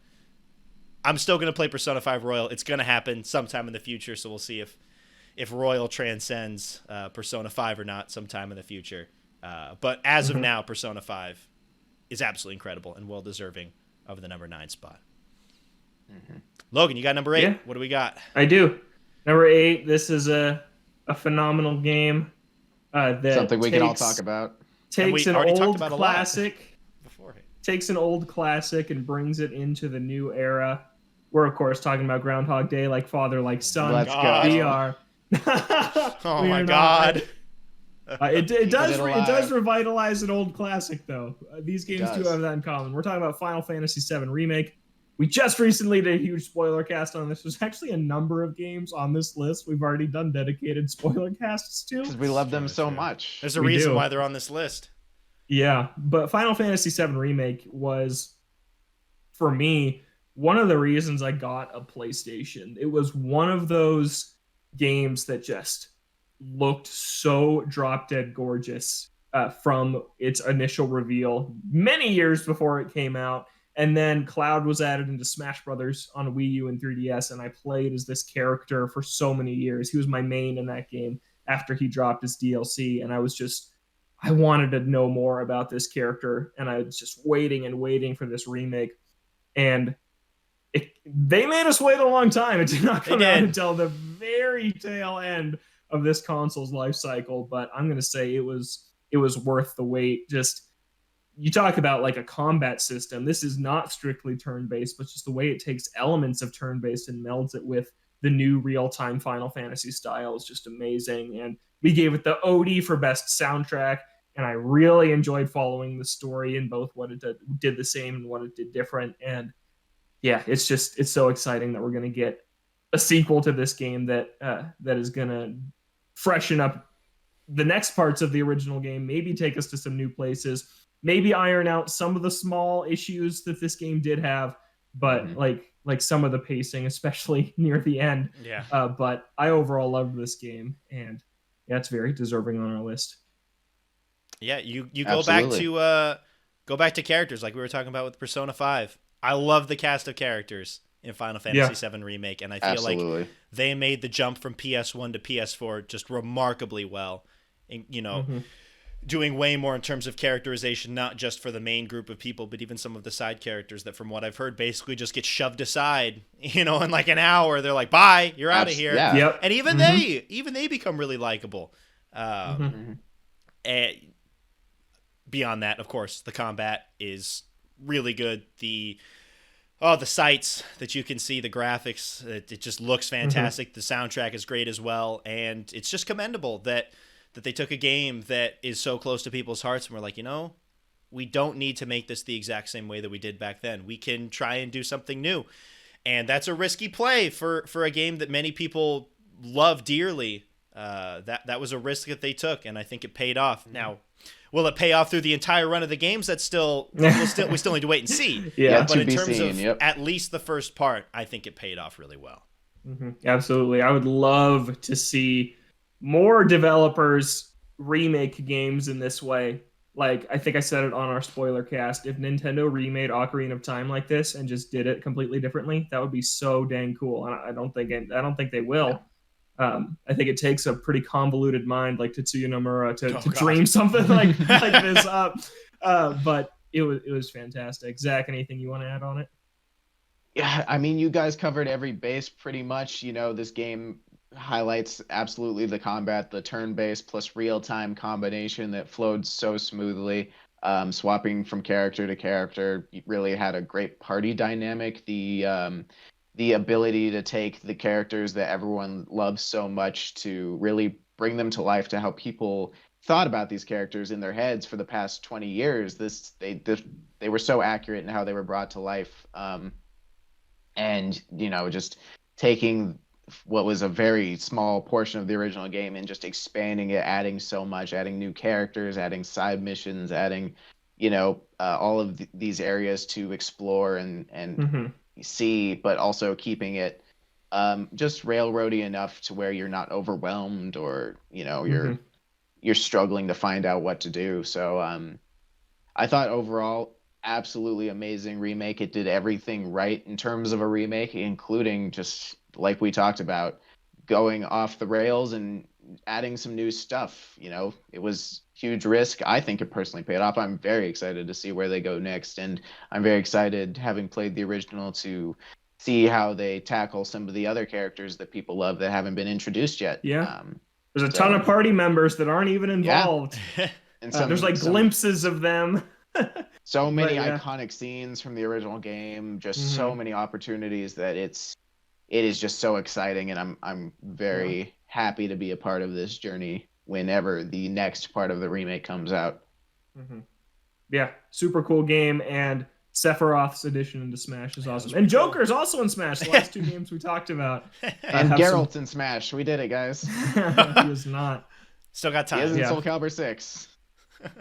I'm still going to play Persona 5 Royal. It's going to happen sometime in the future, so we'll see if Royal transcends Persona 5 or not sometime in the future. But as of now, Persona 5 is absolutely incredible and well-deserving of the number 9 spot. Logan, you got number 8. Yeah, what do we got? I do. Number 8, this is a phenomenal game. Something we can all talk about. Takes an old classic. Takes an old classic and brings it into the new era. We're, of course, talking about Groundhog Day, like father, like son. Let's go. We are. Oh my God. It does revitalize an old classic, though. These games do have that in common. We're talking about Final Fantasy VII Remake. we just recently did a huge spoiler cast on this. There's actually a number of games on this list we've already done dedicated spoiler casts to. Because we love them so much. There's a reason why they're on this list. Yeah, but Final Fantasy VII Remake was, for me, one of the reasons I got a PlayStation. It was one of those games that just looked so drop dead gorgeous from its initial reveal many years before it came out. And then Cloud was added into Smash Brothers on Wii U and 3DS, and I played as this character for so many years. He was my main in that game after he dropped his DLC, and I wanted to know more about this character, and I was just waiting and waiting for this remake. And they made us wait a long time. It did not come out until the very tail end of this console's life cycle, but I'm going to say it was worth the wait. Just, you talk about like a combat system. This is not strictly turn-based, but just the way it takes elements of turn-based and melds it with the new real-time Final Fantasy style is just amazing. And we gave it the OD for best soundtrack, and I really enjoyed following the story in both what it did the same and what it did different. And yeah, it's so exciting that we're going to get a sequel to this game that is going to freshen up the next parts of the original game, maybe take us to some new places, maybe iron out some of the small issues that this game did have, but like some of the pacing, especially near the end. Yeah. But I overall loved this game, and yeah, it's very deserving on our list. Yeah, you go back to characters like we were talking about with Persona 5. I love the cast of characters in Final Fantasy VII Remake, and I feel like they made the jump from PS1 to PS4 just remarkably well. And, doing way more in terms of characterization, not just for the main group of people, but even some of the side characters that, from what I've heard, basically just get shoved aside, in like an hour. They're like, bye, you're out of here. Yeah. Yep. And even they become really likable. And beyond that, of course, the combat is really good. The sights that you can see, the graphics, it just looks fantastic. The soundtrack is great as well. And it's just commendable that they took a game that is so close to people's hearts and we're like, we don't need to make this the exact same way that we did back then. We can try and do something new. And that's a risky play for a game that many people love dearly. That was a risk that they took, and I think it paid off. Now, will it pay off through the entire run of the games? We still need to wait and see. Yeah, but in terms of at least the first part, I think it paid off really well. Absolutely. I would love to see more developers remake games in this way. Like, I think I said it on our spoiler cast. If Nintendo remade Ocarina of Time like this and just did it completely differently, that would be so dang cool. And I don't think they will. I think it takes a pretty convoluted mind like Tetsuya Nomura to dream something like this up. But it was fantastic. Zach, anything you want to add on it? Yeah, I mean, you guys covered every base pretty much. This game highlights absolutely the combat, the turn-based plus real-time combination that flowed so smoothly. Swapping from character to character really had a great party dynamic. The ability to take the characters that everyone loves so much to really bring them to life, to how people thought about these characters in their heads for the past 20 years. They were so accurate in how they were brought to life. And, just taking what was a very small portion of the original game and just expanding it, adding so much, adding new characters, adding side missions, adding, all of these areas to explore and see, but also keeping it just railroady enough to where you're not overwhelmed or you're struggling to find out what to do. So I thought overall absolutely amazing remake. It did everything right in terms of a remake, including, just like we talked about, going off the rails and adding some new stuff. It was huge risk. I think it personally paid off. I'm very excited to see where they go next, and I'm very excited, having played the original, to see how they tackle some of the other characters that people love that haven't been introduced yet. There's a ton of party members that aren't even involved. And there's glimpses of them. So many iconic scenes from the original game, just so many opportunities that it is just so exciting, and I'm very happy to be a part of this journey whenever the next part of the remake comes out. Yeah, super cool game, and Sephiroth's addition into Smash is awesome. was And pretty cool. Joker's also in Smash, the last two games we talked about. And have some- Geralt in Smash. We did it, guys. He is not. Still got He is time. in Yeah. Soul Calibur 6.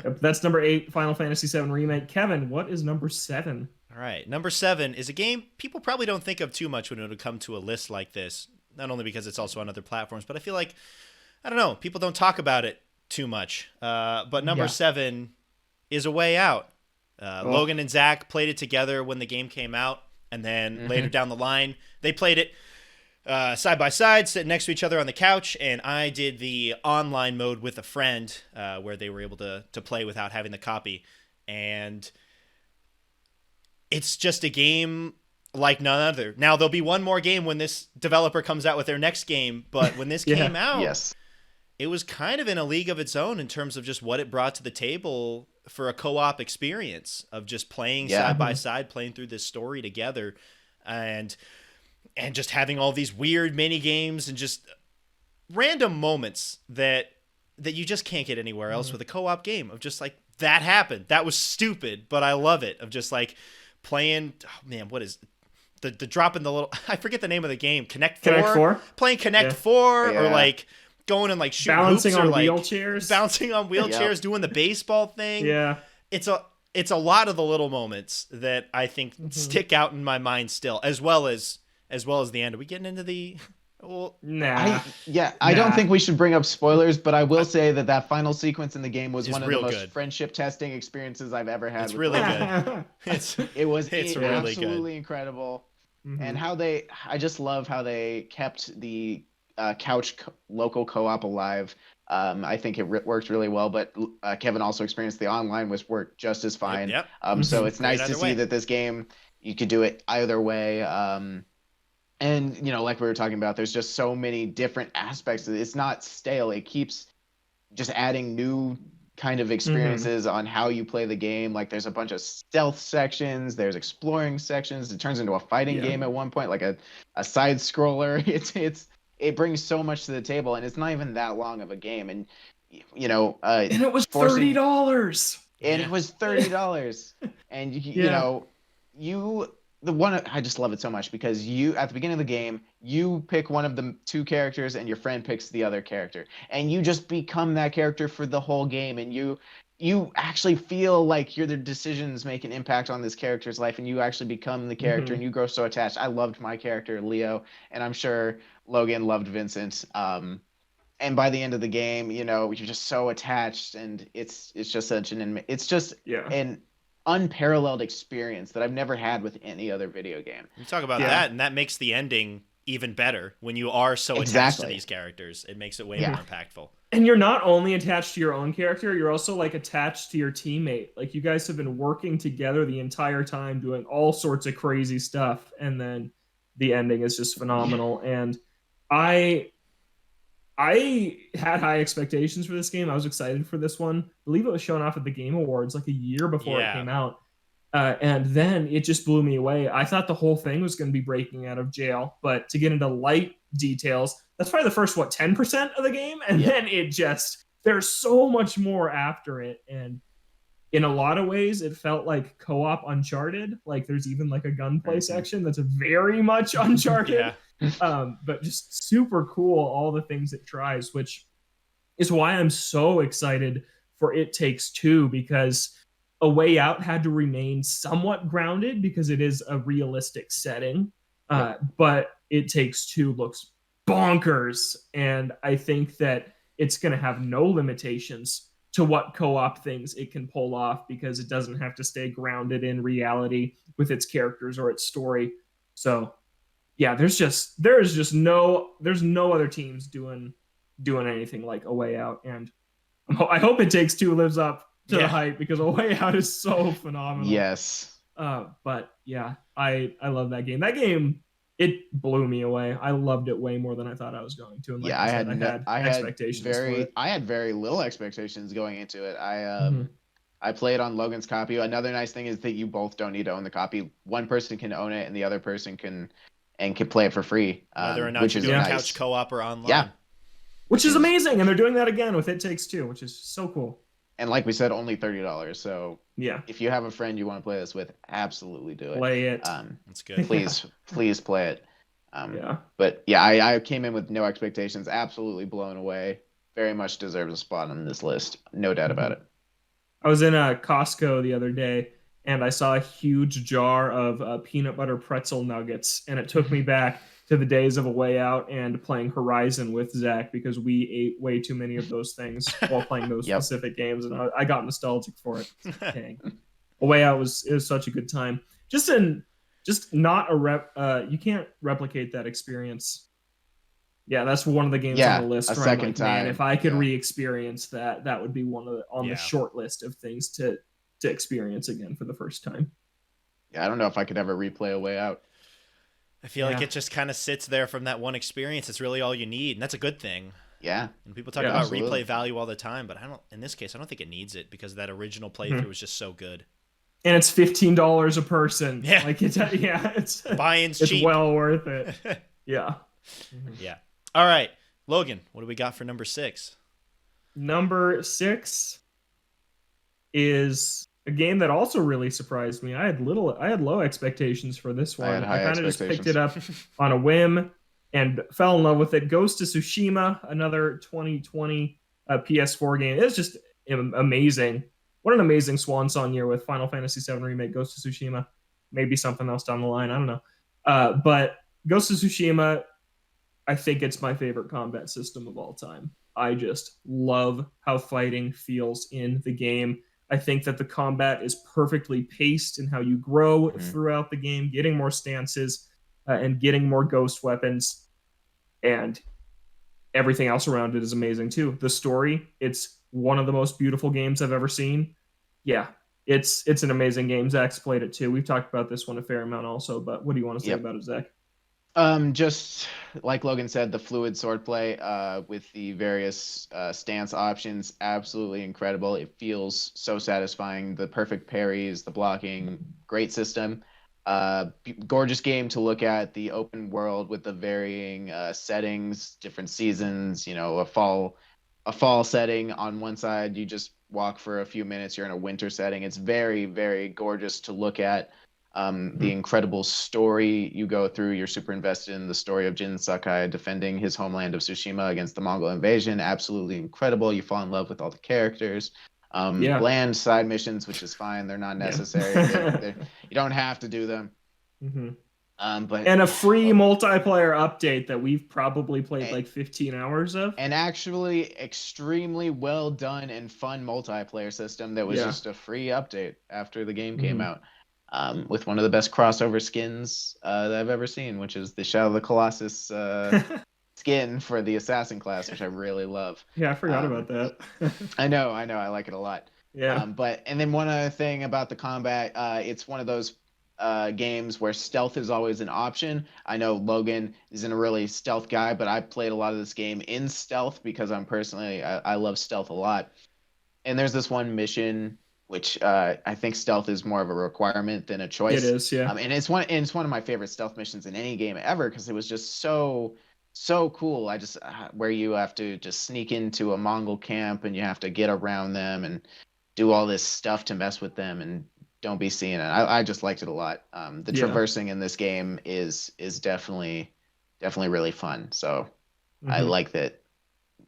Yep, that's number 8, Final Fantasy VII Remake. Kevin, what is number 7? All right. Number 7 is a game people probably don't think of too much when it would come to a list like this. Not only because it's also on other platforms, but I feel like, I don't know, people don't talk about it too much. But number 7 is A Way Out. Logan and Zach played it together when the game came out, and then later down the line, they played it side by side, sitting next to each other on the couch, and I did the online mode with a friend where they were able to play without having the copy. And it's just a game like none other. Now, there'll be one more game when this developer comes out with their next game, but when this came out, Yes. it was kind of in a league of its own in terms of just what it brought to the table for a co-op experience of just playing side by side, playing through this story together, and just having all these weird mini games and just random moments that you just can't get anywhere else with a co-op game of just like, that happened. That was stupid, but I love it. Of just like playing, oh man, what is the drop in the little, I forget the name of the game, Connect 4? Playing Connect 4 or like going and like shooting Balancing hoops on or like wheelchairs. bouncing on wheelchairs, doing the baseball thing. Yeah. It's a lot of the little moments that I think stick out in my mind still, as well as the end. Are we getting into the? Well, Nah. I don't think we should bring up spoilers, but I will say that final sequence in the game was It's one of the real most good. friendship testing experiences I've ever had. It's with really Logan. good. It's It's really absolutely incredible. Mhm. And I just love how they kept the couch local co-op alive. I think it worked really well, but Kevin also experienced the online, which worked just as fine. Yep. So it's Great nice to either see way. that this game, you could do it either way. And, like we were talking about, there's just so many different aspects. It's not stale. It keeps just adding new kind of experiences on how you play the game. Like there's a bunch of stealth sections, there's exploring sections. It turns into a fighting game at one point, like a side scroller. It brings so much to the table, and it's not even that long of a game. And and it was $30. And it was $30. And I just love it so much because at the beginning of the game, you pick one of the two characters and your friend picks the other character, and you just become that character for the whole game. And you actually feel like your decisions make an impact on this character's life, and you actually become the character and you grow so attached. I loved my character, Leo, and I'm sure Logan loved Vincent. And by the end of the game, you're just so attached, and it's just an unparalleled experience that I've never had with any other video game. You talk about that, and that makes the ending even better when you are so attached to these characters. It makes it way more impactful. And you're not only attached to your own character, you're also like attached to your teammate. Like you guys have been working together the entire time, doing all sorts of crazy stuff, and then the ending is just phenomenal. And I had high expectations for this game. I was excited for this one. I believe it was shown off at the Game Awards like a year before it came out. And then it just blew me away. I thought the whole thing was going to be breaking out of jail, but to get into light details, that's probably the first, 10% of the game? And then there's so much more after it. And in a lot of ways, it felt like co-op Uncharted. Like there's even like a gunplay section that's very much Uncharted. But just super cool, all the things it tries, which is why I'm so excited for It Takes Two, because A Way Out had to remain somewhat grounded because it is a realistic setting. But It Takes Two looks bonkers, and I think that it's going to have no limitations to what co-op things it can pull off, because it doesn't have to stay grounded in reality with its characters or its story. So yeah, there's no other teams doing anything like A Way Out, and I hope It Takes Two lives up to the hype, because A Way Out is so phenomenal. Yes. But yeah, I love that game. That game, it blew me away. I loved it way more than I thought I was going to. And like I had expectations for it. I had very little expectations going into it. I played on Logan's copy. Another nice thing is that you both don't need to own the copy. One person can own it, and the other person can play it for free. Whether or not you're doing couch co-op or online. Yeah. Which is amazing. And they're doing that again with It Takes Two, which is so cool. And like we said, only $30. So Yeah, if you have a friend you want to play this with, absolutely do it. play it. That's good. Please play it. Yeah. But yeah, I came in with no expectations, absolutely blown away. Very much deserves a spot on this list, no doubt about it. I was in a Costco the other day and I saw a huge jar of peanut butter pretzel nuggets, and it took me back to the days of A Way Out and playing Horizon with Zach, because we ate way too many of those things while playing those Yep. specific games, and I got nostalgic for it. Dang. A Way Out was such a good time. Just not a rep. You can't replicate that experience. Yeah, that's one of the games on the list. A where second I'm like, time. Man, if I could re-experience that, that would be one of the short list of things to experience again for the first time. Yeah, I don't know if I could ever replay A Way Out. I feel like it just kind of sits there from that one experience. It's really all you need, and that's a good thing. Yeah. And people talk about absolutely. replay value all the time, but in this case, I don't think it needs it, because that original playthrough was just so good. And it's $15 a person. Yeah. Like it's Buy-in's it's cheap. well worth it. Yeah. Yeah. All right, Logan, what do we got for number 6? Number 6 is a game that also really surprised me. I had low expectations for this one. I kind of just picked it up on a whim and fell in love with it. Ghost of Tsushima, another 2020 PS4 game. It's just amazing. What an amazing swan song year with Final Fantasy VII Remake, Ghost of Tsushima. Maybe something else down the line. I don't know. But Ghost of Tsushima, I think it's my favorite combat system of all time. I just love how fighting feels in the game. I think that the combat is perfectly paced in how you grow throughout the game, getting more stances and getting more ghost weapons, and everything else around it is amazing too. The story, it's one of the most beautiful games I've ever seen. Yeah, it's an amazing game. Zach's played it too. We've talked about this one a fair amount also, but what do you want to say about it, Zach? Just like Logan said, the fluid swordplay with the various stance options, absolutely incredible. It feels so satisfying. The perfect parries, the blocking, great system. Gorgeous game to look at. The open world with the varying settings, different seasons. You know, a fall setting on one side, you just walk for a few minutes. You're in a winter setting. It's very, very gorgeous to look at. The incredible story you go through. You're super invested in the story of Jin Sakai defending his homeland of Tsushima against the Mongol invasion. Absolutely incredible. You fall in love with all the characters. Bland side missions, which is fine. They're not necessary. You don't have to do them. But and a free multiplayer update that we've probably played like 15 hours of. And actually extremely well done and fun multiplayer system that was just a free update after the game came out. With one of the best crossover skins that I've ever seen, which is the Shadow of the Colossus skin for the Assassin class, which I really love. Yeah, I forgot about that. I know, I like it a lot. Yeah. And then one other thing about the combat, it's one of those games where stealth is always an option. I know Logan isn't a really stealth guy, but I played a lot of this game in stealth because I love stealth a lot. And there's this one mission which I think stealth is more of a requirement than a choice. It is, yeah. And it's one of my favorite stealth missions in any game ever, because it was just so cool. I just where you have to just sneak into a Mongol camp and you have to get around them and do all this stuff to mess with them and don't be seen. And I just liked it a lot. The traversing in this game is definitely really fun. So I like that.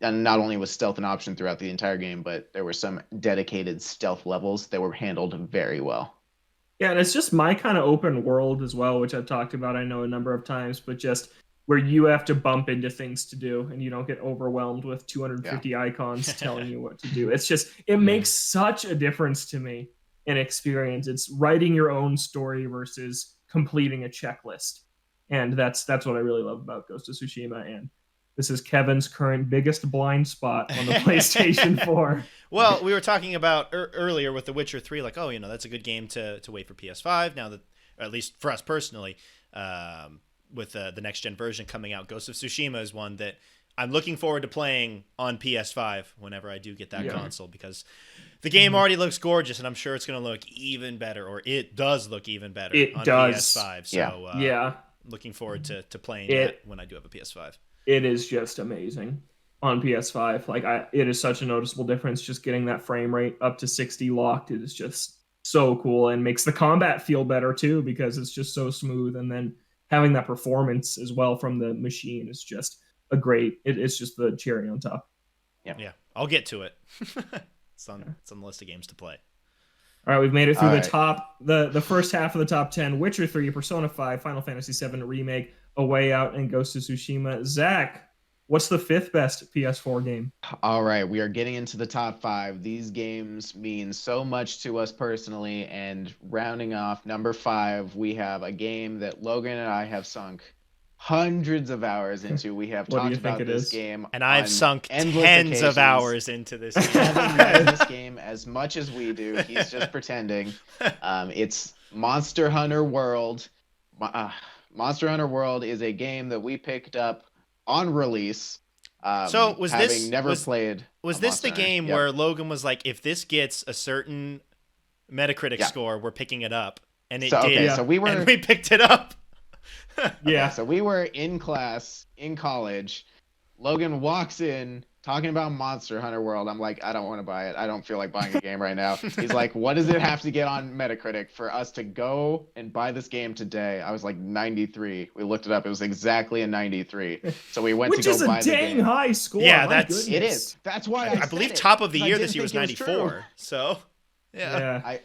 And not only was stealth an option throughout the entire game, but there were some dedicated stealth levels that were handled very well. Yeah, and it's just my kind of open world as well, which I've talked about, I know, a number of times, but just where you have to bump into things to do and you don't get overwhelmed with 250 icons telling you what to do. It's just, it makes such a difference to me in experience. It's writing your own story versus completing a checklist. And that's what I really love about Ghost of Tsushima. And this is Kevin's current biggest blind spot on the PlayStation 4. Well, we were talking about earlier with The Witcher 3, like, oh, that's a good game to wait for PS5. Now that, or at least for us personally, with the next-gen version coming out, Ghost of Tsushima is one that I'm looking forward to playing on PS5 whenever I do get that console, because the game already looks gorgeous, and I'm sure it's going to look even better, or it does look even better on PS5. So looking forward to playing it when I do have a PS5. It is just amazing. on PS5. Like it is such a noticeable difference just getting that frame rate up to 60 locked. It is just so cool and makes the combat feel better too because it's just so smooth. And then having that performance as well from the machine is just it's just the cherry on top. Yeah, I'll get to it. It's on the list of games to play. All right, we've made it through the first half of the top 10. Witcher 3, Persona 5, Final Fantasy 7 Remake, A Way Out, and Ghost of Tsushima. Zach, what's the 5th best PS4 game? All right, we are getting into the top 5. These games mean so much to us personally, and rounding off number 5, we have a game that Logan and I have sunk hundreds of hours into. We have talked about this game, and I've sunk tens of hours into this game. Kevin knows this game as much as we do. He's just pretending. It's Monster Hunter World. Monster Hunter World is a game that we picked up on release. So was this played? Was this the game where Logan was like, if this gets a certain Metacritic score, we're picking it up, and it did. So we picked it up. Yeah. So we were in class in college. Logan walks in talking about Monster Hunter World. I'm like, I don't want to buy it. I don't feel like buying a game right now. He's like, what does it have to get on Metacritic for us to go and buy this game today? I was like 93. We looked it up. It was exactly a 93. So we went to go buy the game. Which is a dang high score. Yeah, it is. That's why I believe top of the year this year was 94. So yeah.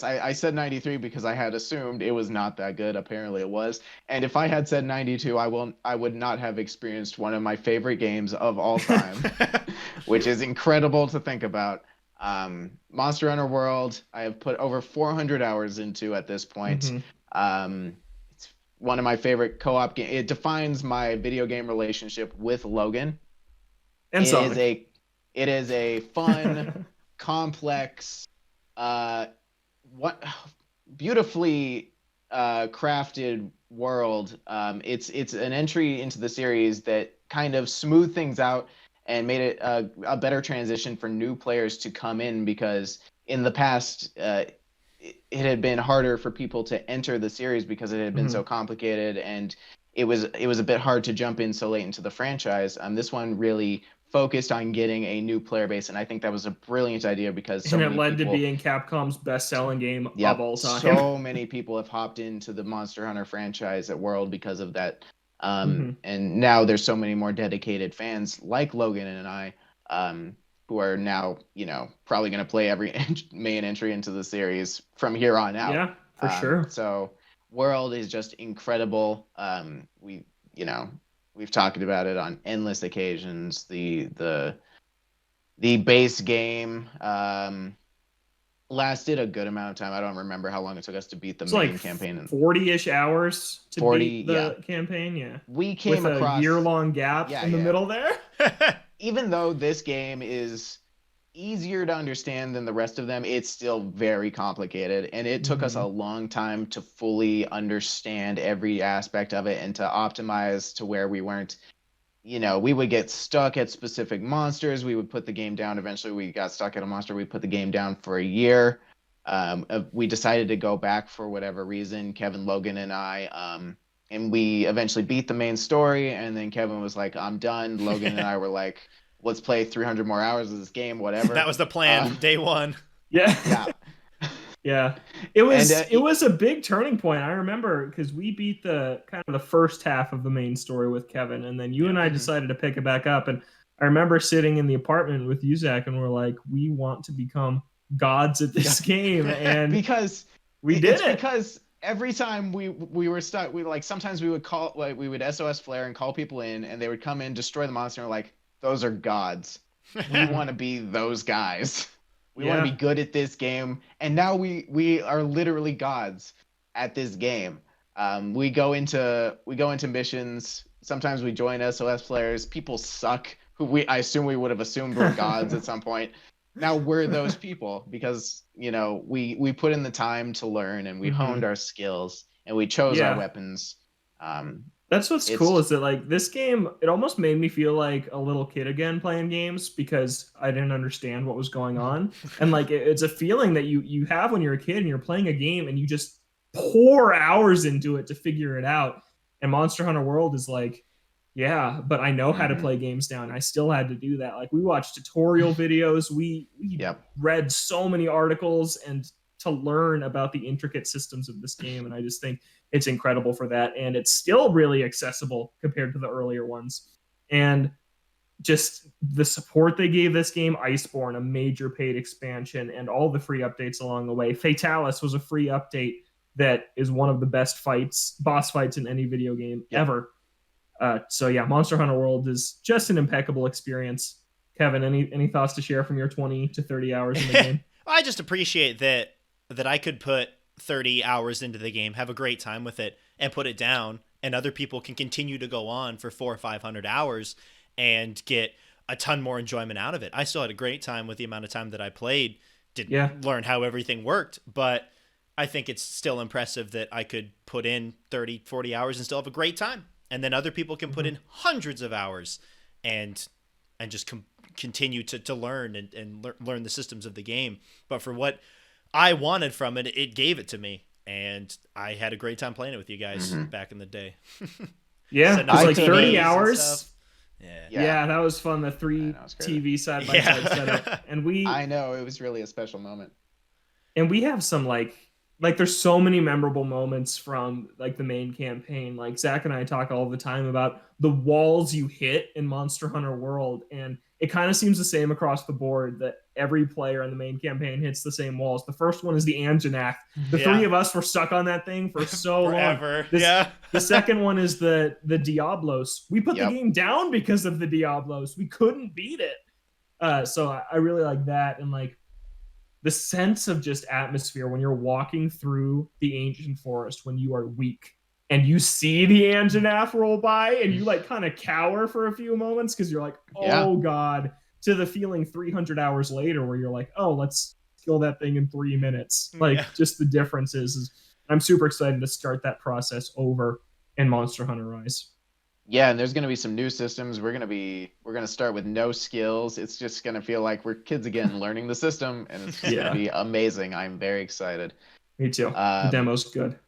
I said 93 because I had assumed it was not that good. Apparently it was. And if I had said 92, I would not have experienced one of my favorite games of all time, which is incredible to think about. Monster Hunter World, I have put over 400 hours into at this point. It's one of my favorite co-op games. It defines my video game relationship with Logan. And It is a fun, complex, beautifully crafted world. It's an entry into the series that kind of smoothed things out and made it a better transition for new players to come in, because in the past it had been harder for people to enter the series because it had been so complicated, and it was a bit hard to jump in so late into the franchise. This one really focused on getting a new player base, and I think that was a brilliant idea because it led to being Capcom's best-selling game of all time. So many people have hopped into the Monster Hunter franchise at World because of that, and now there's so many more dedicated fans like Logan and I, who are now probably going to play every main entry into the series from here on out. Yeah, for sure. So World is just incredible. We've talked about it on endless occasions. The base game lasted a good amount of time. I don't remember how long it took us to beat the main campaign. 40-ish hours to beat the campaign. Yeah, we came with across a year-long gap in the middle there. Even though this game is easier to understand than the rest of them, it's still very complicated, and it took us a long time to fully understand every aspect of it and to optimize to where we weren't, we would get stuck at specific monsters. We would put the game down. Eventually we got stuck at a monster. We put the game down for a year. We decided to go back for whatever reason, Kevin, Logan, and I, and we eventually beat the main story, and then Kevin was like, I'm done. Logan and I were like, let's play 300 more hours of this game, whatever. That was the plan, day one. Yeah. Yeah. It was a big turning point. I remember because we beat the first half of the main story with Kevin, and then you and I decided to pick it back up. And I remember sitting in the apartment with you, Zach, and we're like, we want to become gods at this game. And because we did it. Because every time we were stuck, sometimes we would we would SOS flare and call people in, and they would come in, destroy the monster, and we're like, those are gods. We want to be those guys. We want to be good at this game. And now we are literally gods at this game. We go into missions. Sometimes we join SOS players. People suck, who I assume we would have assumed were gods at some point. Now we're those people because, we put in the time to learn, and we honed our skills, and we chose our weapons. That's what's cool is that this game, it almost made me feel like a little kid again playing games because I didn't understand what was going on. And it's a feeling that you have when you're a kid and you're playing a game and you just pour hours into it to figure it out. And Monster Hunter World is Yeah, but I know how to play games now, and I still had to do that. Like we watched tutorial videos, we Yep. read so many articles and to learn about the intricate systems of this game, and I just think it's incredible for that, and it's still really accessible compared to the earlier ones. And just the support they gave this game, Iceborne, a major paid expansion, and all the free updates along the way. Fatalis was a free update that is one of the best boss fights in any video game ever. So yeah, Monster Hunter World is just an impeccable experience. Kevin, any thoughts to share from your 20 to 30 hours in the game? I just appreciate that I could put 30 hours into the game, have a great time with it, and put it down, and other people can continue to go on for 400 or 500 hours and get a ton more enjoyment out of it. I still had a great time with the amount of time that I played. Didn't learn how everything worked, but I think it's still impressive that I could put in 30, 40 hours and still have a great time. And then other people can put in hundreds of hours and just continue to learn and learn the systems of the game. But for what I wanted from it, it gave it to me. And I had a great time playing it with you guys back in the day. Yeah, it was like 30 hours. Yeah, that was fun. The 3 TV side by side setup. And I know, it was really a special moment. And we have some like there's so many memorable moments from like the main campaign. Like Zach and I talk all the time about the walls you hit in Monster Hunter World, and it kind of seems the same across the board that every player in the main campaign hits the same walls. The first one is the Anjanath. The three of us were stuck on that thing for so forever. Long. The second one is the Diablos. We put the game down because of the Diablos. We couldn't beat it. So I really like that, and like the sense of just atmosphere when you're walking through the ancient forest when you are weak and you see the Anjanath roll by and you like kind of cower for a few moments because you're like, oh God, to the feeling 300 hours later where you're like, oh, let's kill that thing in 3 minutes. Like just the differences is I'm super excited to start that process over in Monster Hunter Rise. Yeah, and there's going to be some new systems. We're going to start with no skills. It's just going to feel like we're kids again learning the system, and it's going to be amazing. I'm very excited. Me too. The demo's good.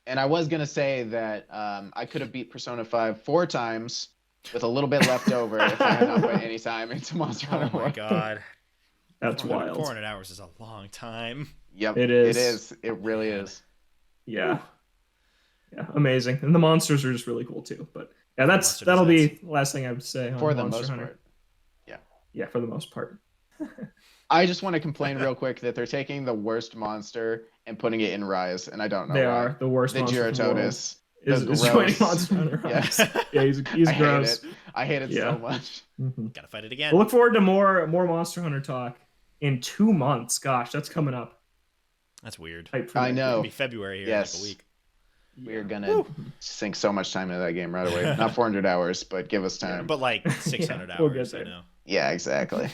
And I was going to say that I could have beat Persona 5 4 times with a little bit left over if I had not put any time into Monster Hunter. Oh my God. That's wild. 400 hours is a long time. Yep. It is. It is. It really is. Yeah. Yeah, amazing. And the monsters are just really cool too. But yeah, that'll be the last thing I would say on for the Monster most Hunter. part. Yeah. Yeah, for the most part. I just want to complain real quick that they're taking the worst monster and putting it in Rise, and I don't know They why. are the worst the monster Gyarados is joining Monster Hunter Rise. Yeah, he's gross. I hate it so much. Gotta fight it again. We'll look forward to more Monster Hunter talk in 2 months. Gosh, that's coming up. That's weird. I know. It'll be February here in like a week. We're gonna sink so much time into that game right away. Not 400 hours, but give us time. But like 600 we'll hours, get I there. know. Yeah, exactly.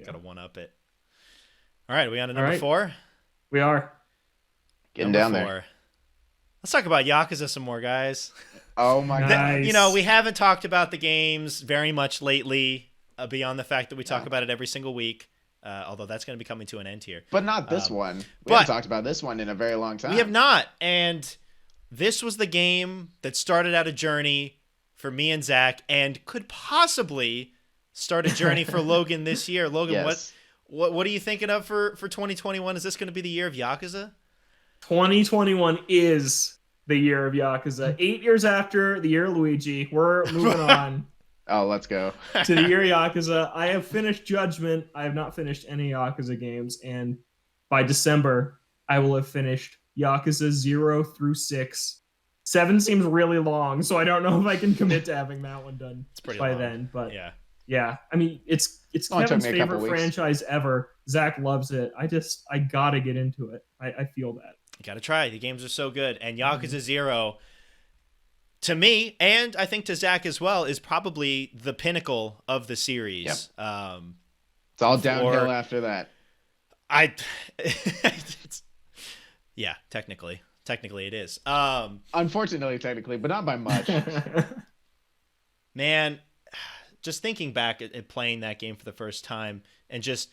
Gotta one up it. All right, are we on to number 4? We are. Getting number down 4. there. Let's talk about Yakuza some more, guys. Oh my God. You know, we haven't talked about the games very much lately, beyond the fact that we talk about it every single week. Although that's going to be coming to an end here. But not this one. We haven't talked about this one in a very long time. We have not. And this was the game that started out a journey for me and Zach and could possibly start a journey for Logan this year. Logan, what are you thinking of for 2021? Is this going to be the year of Yakuza? 2021 is the year of Yakuza. 8 years after the year of Luigi, we're moving on. Oh, let's go. To the year of Yakuza. I have finished Judgment. I have not finished any Yakuza games. And by December, I will have finished Yakuza 0 through 6. 7 seems really long, so I don't know if I can commit to having that one done by long. Then. But yeah. I mean, it's Kevin's favorite franchise ever. Zach loves it. I gotta get into it. I feel that. You gotta try. The games are so good. And Yakuza 0, to me, and I think to Zach as well, is probably the pinnacle of the series. Yep. It's all downhill after that. Yeah, technically it is. Unfortunately, technically, but not by much. Man, just thinking back at playing that game for the first time and just,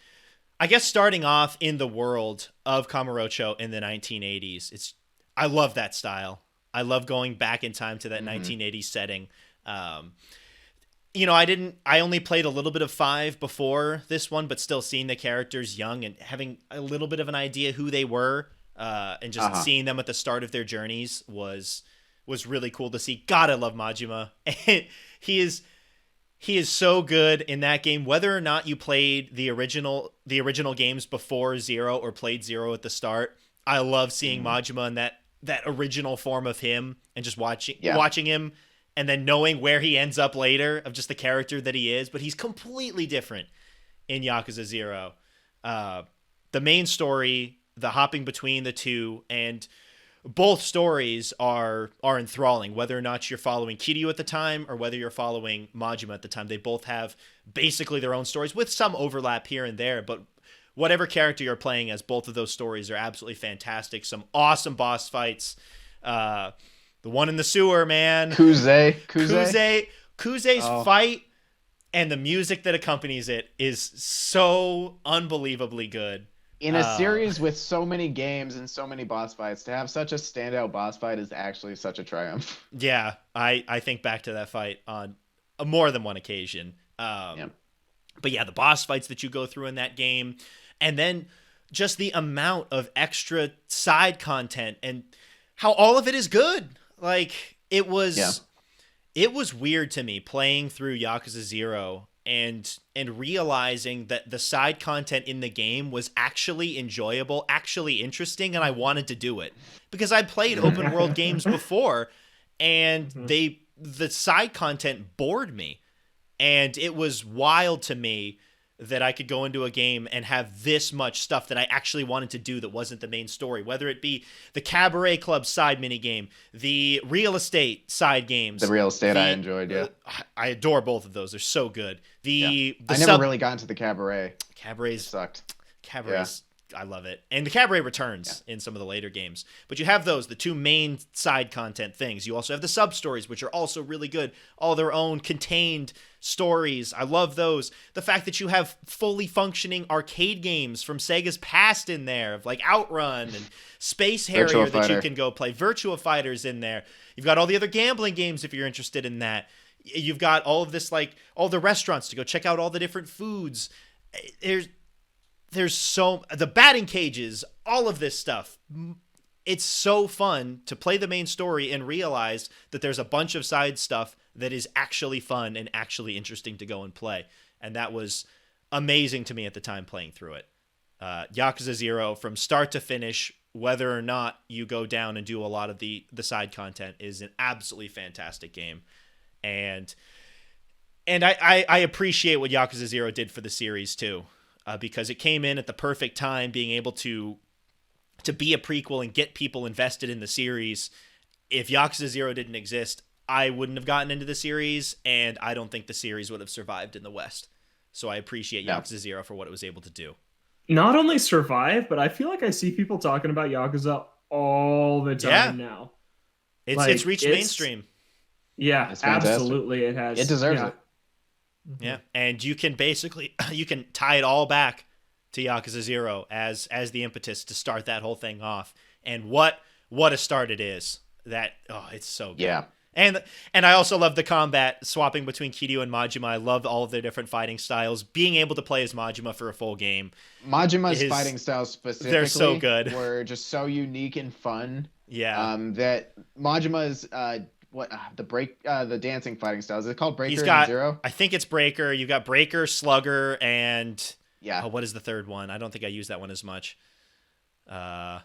I guess, starting off in the world of Kamurocho in the 1980s. I love that style. I love going back in time to that 1980s setting. Um, I only played a little bit of 5 before this one, but still seeing the characters young and having a little bit of an idea who they were, and just seeing them at the start of their journeys was really cool to see. God, I love Majima. he is so good in that game. Whether or not you played the original games before Zero or played Zero at the start, I love seeing Majima in that original form of him and just watching him. And then knowing where he ends up later of just the character that he is. But he's completely different in Yakuza 0. The main story, the hopping between the two, and both stories are enthralling. Whether or not you're following Kiryu at the time or whether you're following Majima at the time, they both have basically their own stories with some overlap here and there. But whatever character you're playing as, both of those stories are absolutely fantastic. Some awesome boss fights. The one in the sewer, man. Kuze's fight and the music that accompanies it is so unbelievably good. In a series with so many games and so many boss fights, to have such a standout boss fight is actually such a triumph. Yeah, I think back to that fight on more than one occasion. But yeah, the boss fights that you go through in that game, and then just the amount of extra side content and how all of it is good. Like, it was weird to me playing through Yakuza 0 and realizing that the side content in the game was actually enjoyable, actually interesting, and I wanted to do it. Because I'd played open world games before, and the side content bored me. And it was wild to me that I could go into a game and have this much stuff that I actually wanted to do that wasn't the main story, whether it be the Cabaret Club side minigame, the real estate side games. The real estate I enjoyed, yeah. I adore both of those. They're so good. I never really got into the Cabaret. Cabaret's sucked. Cabaret's I love it. And the Cabaret returns in some of the later games. But you have those, the two main side content things. You also have the sub-stories, which are also really good. All their own contained stories. I love those. The fact that you have fully functioning arcade games from Sega's past in there, like Outrun and Space Harrier that you can go play. Virtua Fighter's in there. You've got all the other gambling games if you're interested in that. You've got all of this, like, all the restaurants to go check out all the different foods. There's the batting cages, all of this stuff. It's so fun to play the main story and realize that there's a bunch of side stuff that is actually fun and actually interesting to go and play. And that was amazing to me at the time playing through it. Yakuza 0, from start to finish, whether or not you go down and do a lot of the side content, is an absolutely fantastic game. And I appreciate what Yakuza 0 did for the series too. Because it came in at the perfect time, being able to be a prequel and get people invested in the series. If Yakuza 0 didn't exist, I wouldn't have gotten into the series, and I don't think the series would have survived in the West. So I appreciate Yakuza 0 for what it was able to do. Not only survive, but I feel like I see people talking about Yakuza all the time now. It's reached mainstream. Yeah, absolutely it has. It deserves it. Yeah, and you can tie it all back to Yakuza 0 as the impetus to start that whole thing off. And what a start it is. It's so good. Yeah. And I also love the combat swapping between Kiryu and Majima. I love all of their different fighting styles. Being able to play as Majima for a full game. Majima's fighting styles specifically, they're so good. Were just so unique and fun. Yeah. That Majima's the dancing fighting styles. Is it called Breaker and Zero? I think it's Breaker. You've got Breaker, Slugger, and what is the third one? I don't think I use that one as much. The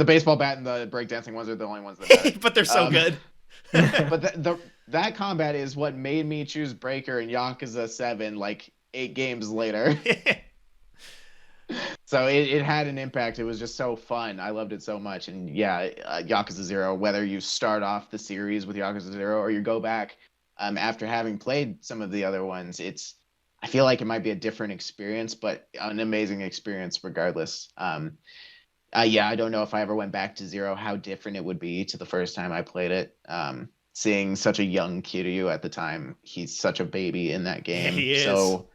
baseball bat and the breakdancing ones are the only ones that but they're so good. But that combat is what made me choose Breaker in Yakuza 7 like 8 games later. So it had an impact. It was just so fun. I loved it so much. And Yakuza 0, whether you start off the series with Yakuza 0 or you go back after having played some of the other ones, I feel like it might be a different experience, but an amazing experience regardless. I don't know if I ever went back to 0, how different it would be to the first time I played it. Seeing such a young Kiryu at the time, he's such a baby in that game. Yeah, he is. So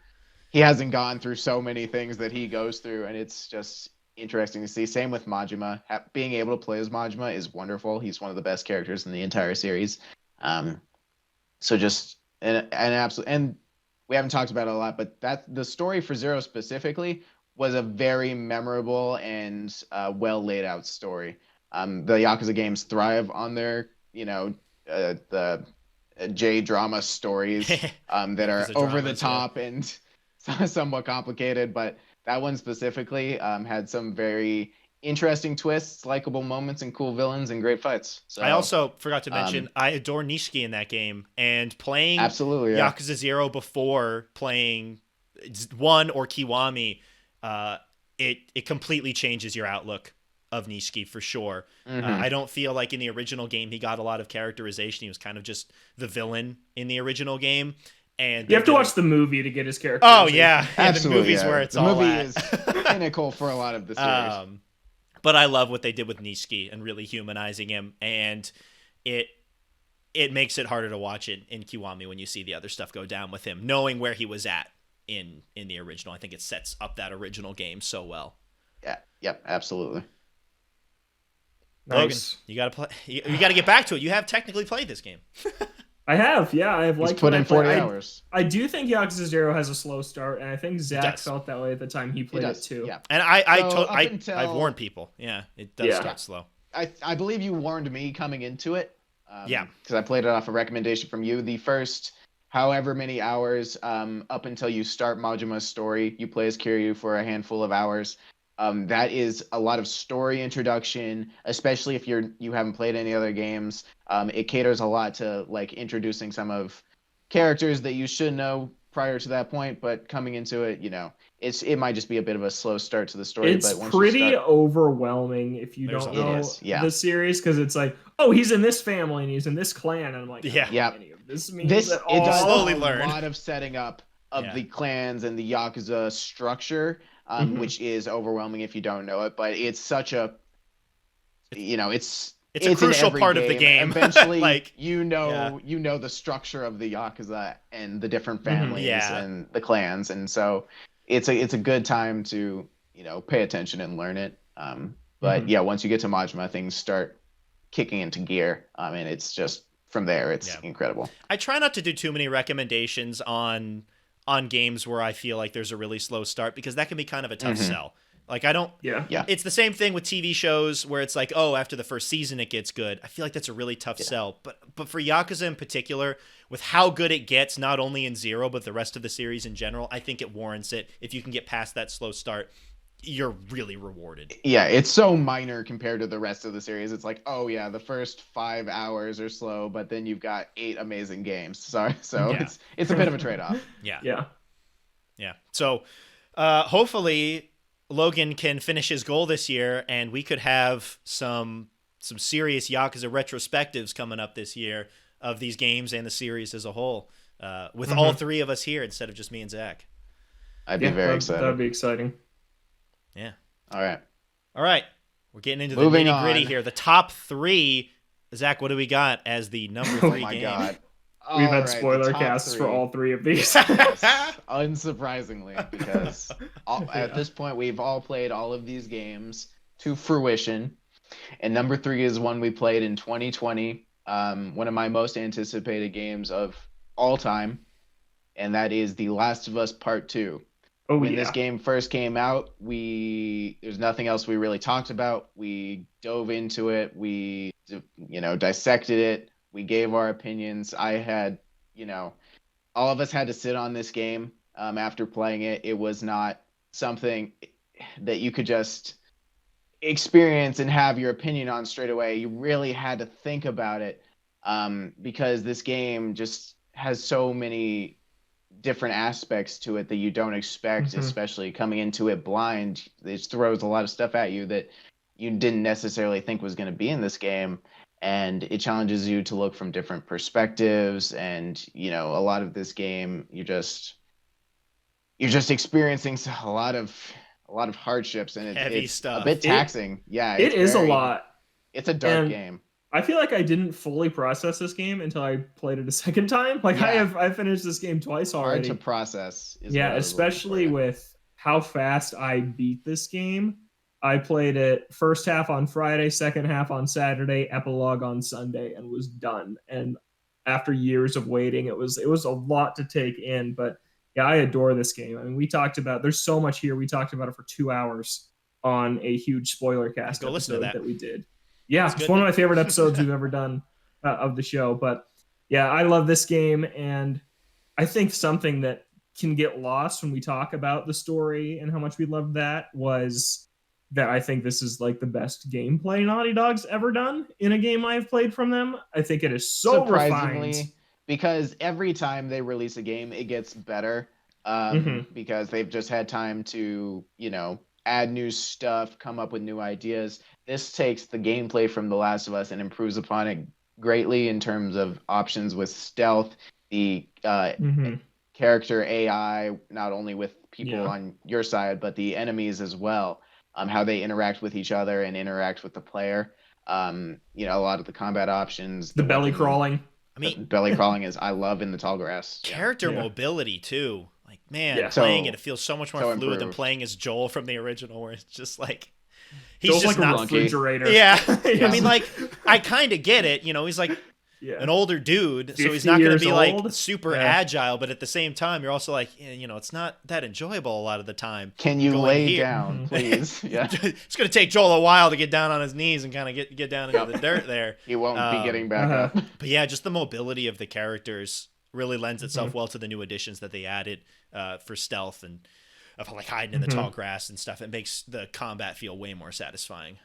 he hasn't gone through so many things that he goes through, and it's just interesting to see. Same with Majima. Being able to play as Majima is wonderful. He's one of the best characters in the entire series. So just an absolute, and we haven't talked about it a lot, but that the story for Zero specifically was a very memorable and well laid out story. The Yakuza games thrive on their, the J drama stories that are Yakuza over the dramas, yeah. top and somewhat complicated, but that one specifically had some very interesting twists, likable moments, and cool villains and great fights. So I also forgot to mention I adore Nishiki in that game, and playing absolutely, yeah. Yakuza 0 before playing 1 or Kiwami, it completely changes your outlook of Nishiki for sure. I don't feel like in the original game he got a lot of characterization. He was kind of just the villain in the original game. And You have to watch the movie to get his character. Oh yeah, absolutely. The movie's where it's the all movie at. is pinnacle for a lot of the series. But I love what they did with Nishiki and really humanizing him, and it makes it harder to watch it in Kiwami when you see the other stuff go down with him, knowing where he was at in the original. I think it sets up that original game so well. Yeah, yep, absolutely. Logan, Nice. you gotta play. You gotta get back to it. You have technically played this game. I have, yeah. I have He's liked put what in I played. 40 hours. I do think Yakuza 0 has a slow start, and I think Zach does. felt that way at the time he played it does, too. yeah. And I've warned people. Yeah, it does Yeah. start slow. I believe you warned me coming into it. Yeah. Because I played it off a recommendation from you. The first however many hours up until you start Majima's story, you play as Kiryu for a handful of hours. That is a lot of story introduction, especially if you haven't played any other games. It caters a lot to like introducing some of characters that you should know prior to that point, but coming into it, it might just be a bit of a slow start to the story. It's but once pretty you start, overwhelming if you There's don't a lot. know It is, yeah. the series, because it's like, oh, he's in this family and he's in this clan, and I'm like, Yeah. I don't know Yep. any of this means this at it does all. Slowly a learn. lot of setting up of Yeah. the clans and the Yakuza structure, Mhm. which is overwhelming if you don't know it. But it's such a, It's a in crucial every part of the game. Eventually, Like, you know the structure of the Yakuza and the different Mhm. families Yeah. and the clans, and so it's a good time to pay attention and learn it. But Mhm. yeah, once you get to Majima, things start kicking into gear. And it's just from there, it's Yeah. incredible. I try not to do too many recommendations on games where I feel like there's a really slow start, because that can be kind of a tough sell. Like I don't. Yeah. Yeah. It's the same thing with TV shows where it's like, oh, after the first season it gets good. I feel like that's a really tough sell. But for Yakuza in particular, with how good it gets, not only in Zero but the rest of the series in general, I think it warrants it. If you can get past that slow start, you're really rewarded. Yeah, it's so minor compared to the rest of the series. It's like, oh yeah, the first 5 hours are slow, but then you've got 8 amazing games. So Yeah. it's a bit of a trade-off. Yeah. Yeah. So hopefully Logan can finish his goal this year, and we could have some serious Yakuza retrospectives coming up this year of these games and the series as a whole, with all three of us here instead of just me and Zach. I'd be very excited. That'd be exciting. Yeah. All right. We're getting into Moving the nitty gritty on. here. The top 3. Zach, what do we got as the number 3 Oh my game? god. We've All had right, the spoiler top casts for 3. all 3 of these. Unsurprisingly, because at this point we've all played all of these games to fruition, and number 3 is one we played in 2020, one of my most anticipated games of all time, and that is The Last of Us Part 2. Oh, When yeah. this game first came out, there's nothing else we really talked about. We dove into it, we dissected it, we gave our opinions. I had, all of us had to sit on this game after playing it. It was not something that you could just experience and have your opinion on straight away. You really had to think about it, because this game just has so many different aspects to it that you don't expect, especially coming into it blind. It throws a lot of stuff at you that you didn't necessarily think was going to be in this game. And it challenges you to look from different perspectives. And, a lot of this game, you're just experiencing a lot of hardships, and Heavy it's stuff. a bit taxing. Yeah, It is a lot. It's a dark And game. I feel like I didn't fully process this game until I played it a second time. Like Yeah. I finished this game twice Hard already. to process. Is Yeah, what I was looking especially for. with how fast I beat this game. I played it first half on Friday, second half on Saturday, epilogue on Sunday, and was done. And after years of waiting. It was a lot to take in, but yeah, I adore this game. I mean, we talked about there's so much here. We talked about it for 2 hours on a huge spoiler cast Go listen to episode that. we did. Yeah, it's good. one of my favorite episodes we've ever done of the show. But yeah, I love this game, and I think something that can get lost when we talk about the story and how much we love that was that I think this is like the best gameplay Naughty Dog's ever done in a game I've played from them. I think it is so Surprisingly, refined. because every time they release a game, it gets better. Because they've just had time to, add new stuff, come up with new ideas. This takes the gameplay from The Last of Us and improves upon it greatly in terms of options with stealth, the character AI, not only with people on your side, but the enemies as well. How they interact with each other and interact with the player. A lot of the combat options. The belly crawling. I mean, belly crawling is I love in the tall grass. Character mobility too. Like, man, playing it feels so much more fluid improved than playing as Joel from the original, where it's just like he's Joel's just like not a refrigerator. Yeah. I mean, like, I kind of get it. He's like an older dude, so he's not going to be like super agile, but at the same time, you're also like, it's not that enjoyable a lot of the time. Can you lay down, please? Yeah. It's going to take Joel a while to get down on his knees and kind of get down into the dirt there. He won't be getting back up. But yeah, just the mobility of the characters really lends itself well to the new additions that they added for stealth and of like hiding in the tall grass and stuff. It makes the combat feel way more satisfying.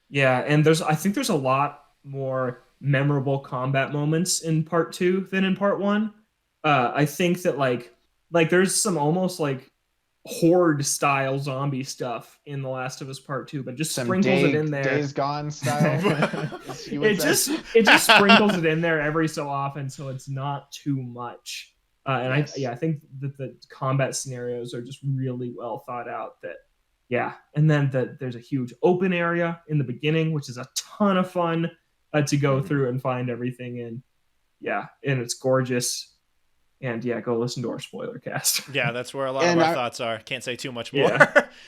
Yeah, and I think there's a lot more memorable combat moments in part 2 than in part 1. I think that like there's some almost like horde style zombie stuff in The Last of Us Part 2, but just sprinkles it in there. Days Gone style. it just sprinkles it in there every so often, so it's not too much. I think that the combat scenarios are just really well thought out. And then there's a huge open area in the beginning, which is a ton of fun to go through and find everything in. Yeah, and it's gorgeous. And yeah, go listen to our spoiler cast. Yeah, that's where a lot of our thoughts are. Can't say too much more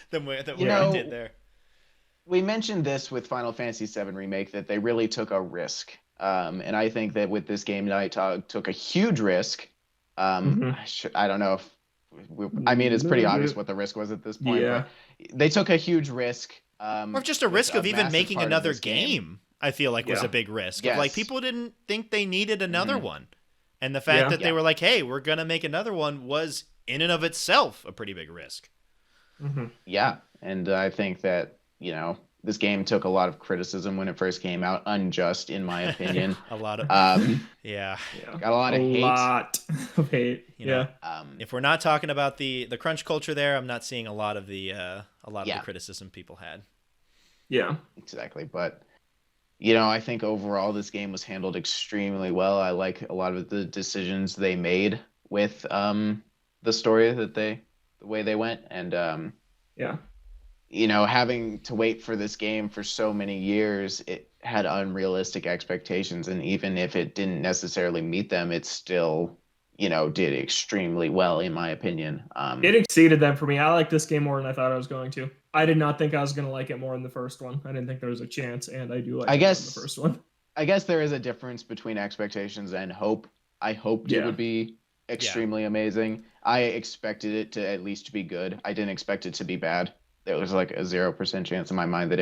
than we did there. We mentioned this with Final Fantasy VII Remake, that they really took a risk. And I think that with this game, Night Dog took a huge risk. I don't know if... it's pretty obvious what the risk was at this point. Yeah. But they took a huge risk. Or just a risk of even making another game, I feel like was a big risk. Yes. Like, people didn't think they needed another one. And the fact that they were like, hey, we're going to make another one was in and of itself a pretty big risk. Yeah. And I think that, this game took a lot of criticism when it first came out. Unjust, in my opinion. A lot of... got a lot of hate. A lot of hate. If we're not talking about the crunch culture there, I'm not seeing a lot of the criticism people had. Yeah. Exactly. But... I think overall this game was handled extremely well. I like a lot of the decisions they made with the story the way they went. And, having to wait for this game for so many years, it had unrealistic expectations. And even if it didn't necessarily meet them, it still, did extremely well, in my opinion. It exceeded them for me. I like this game more than I thought I was going to. I did not think I was going to like it more than the first one. I didn't think there was a chance, and I do like it more than the first one. I guess there is a difference between expectations and hope. I hoped it would be extremely amazing. I expected it to at least be good. I didn't expect it to be bad. There was like a 0% chance in my mind that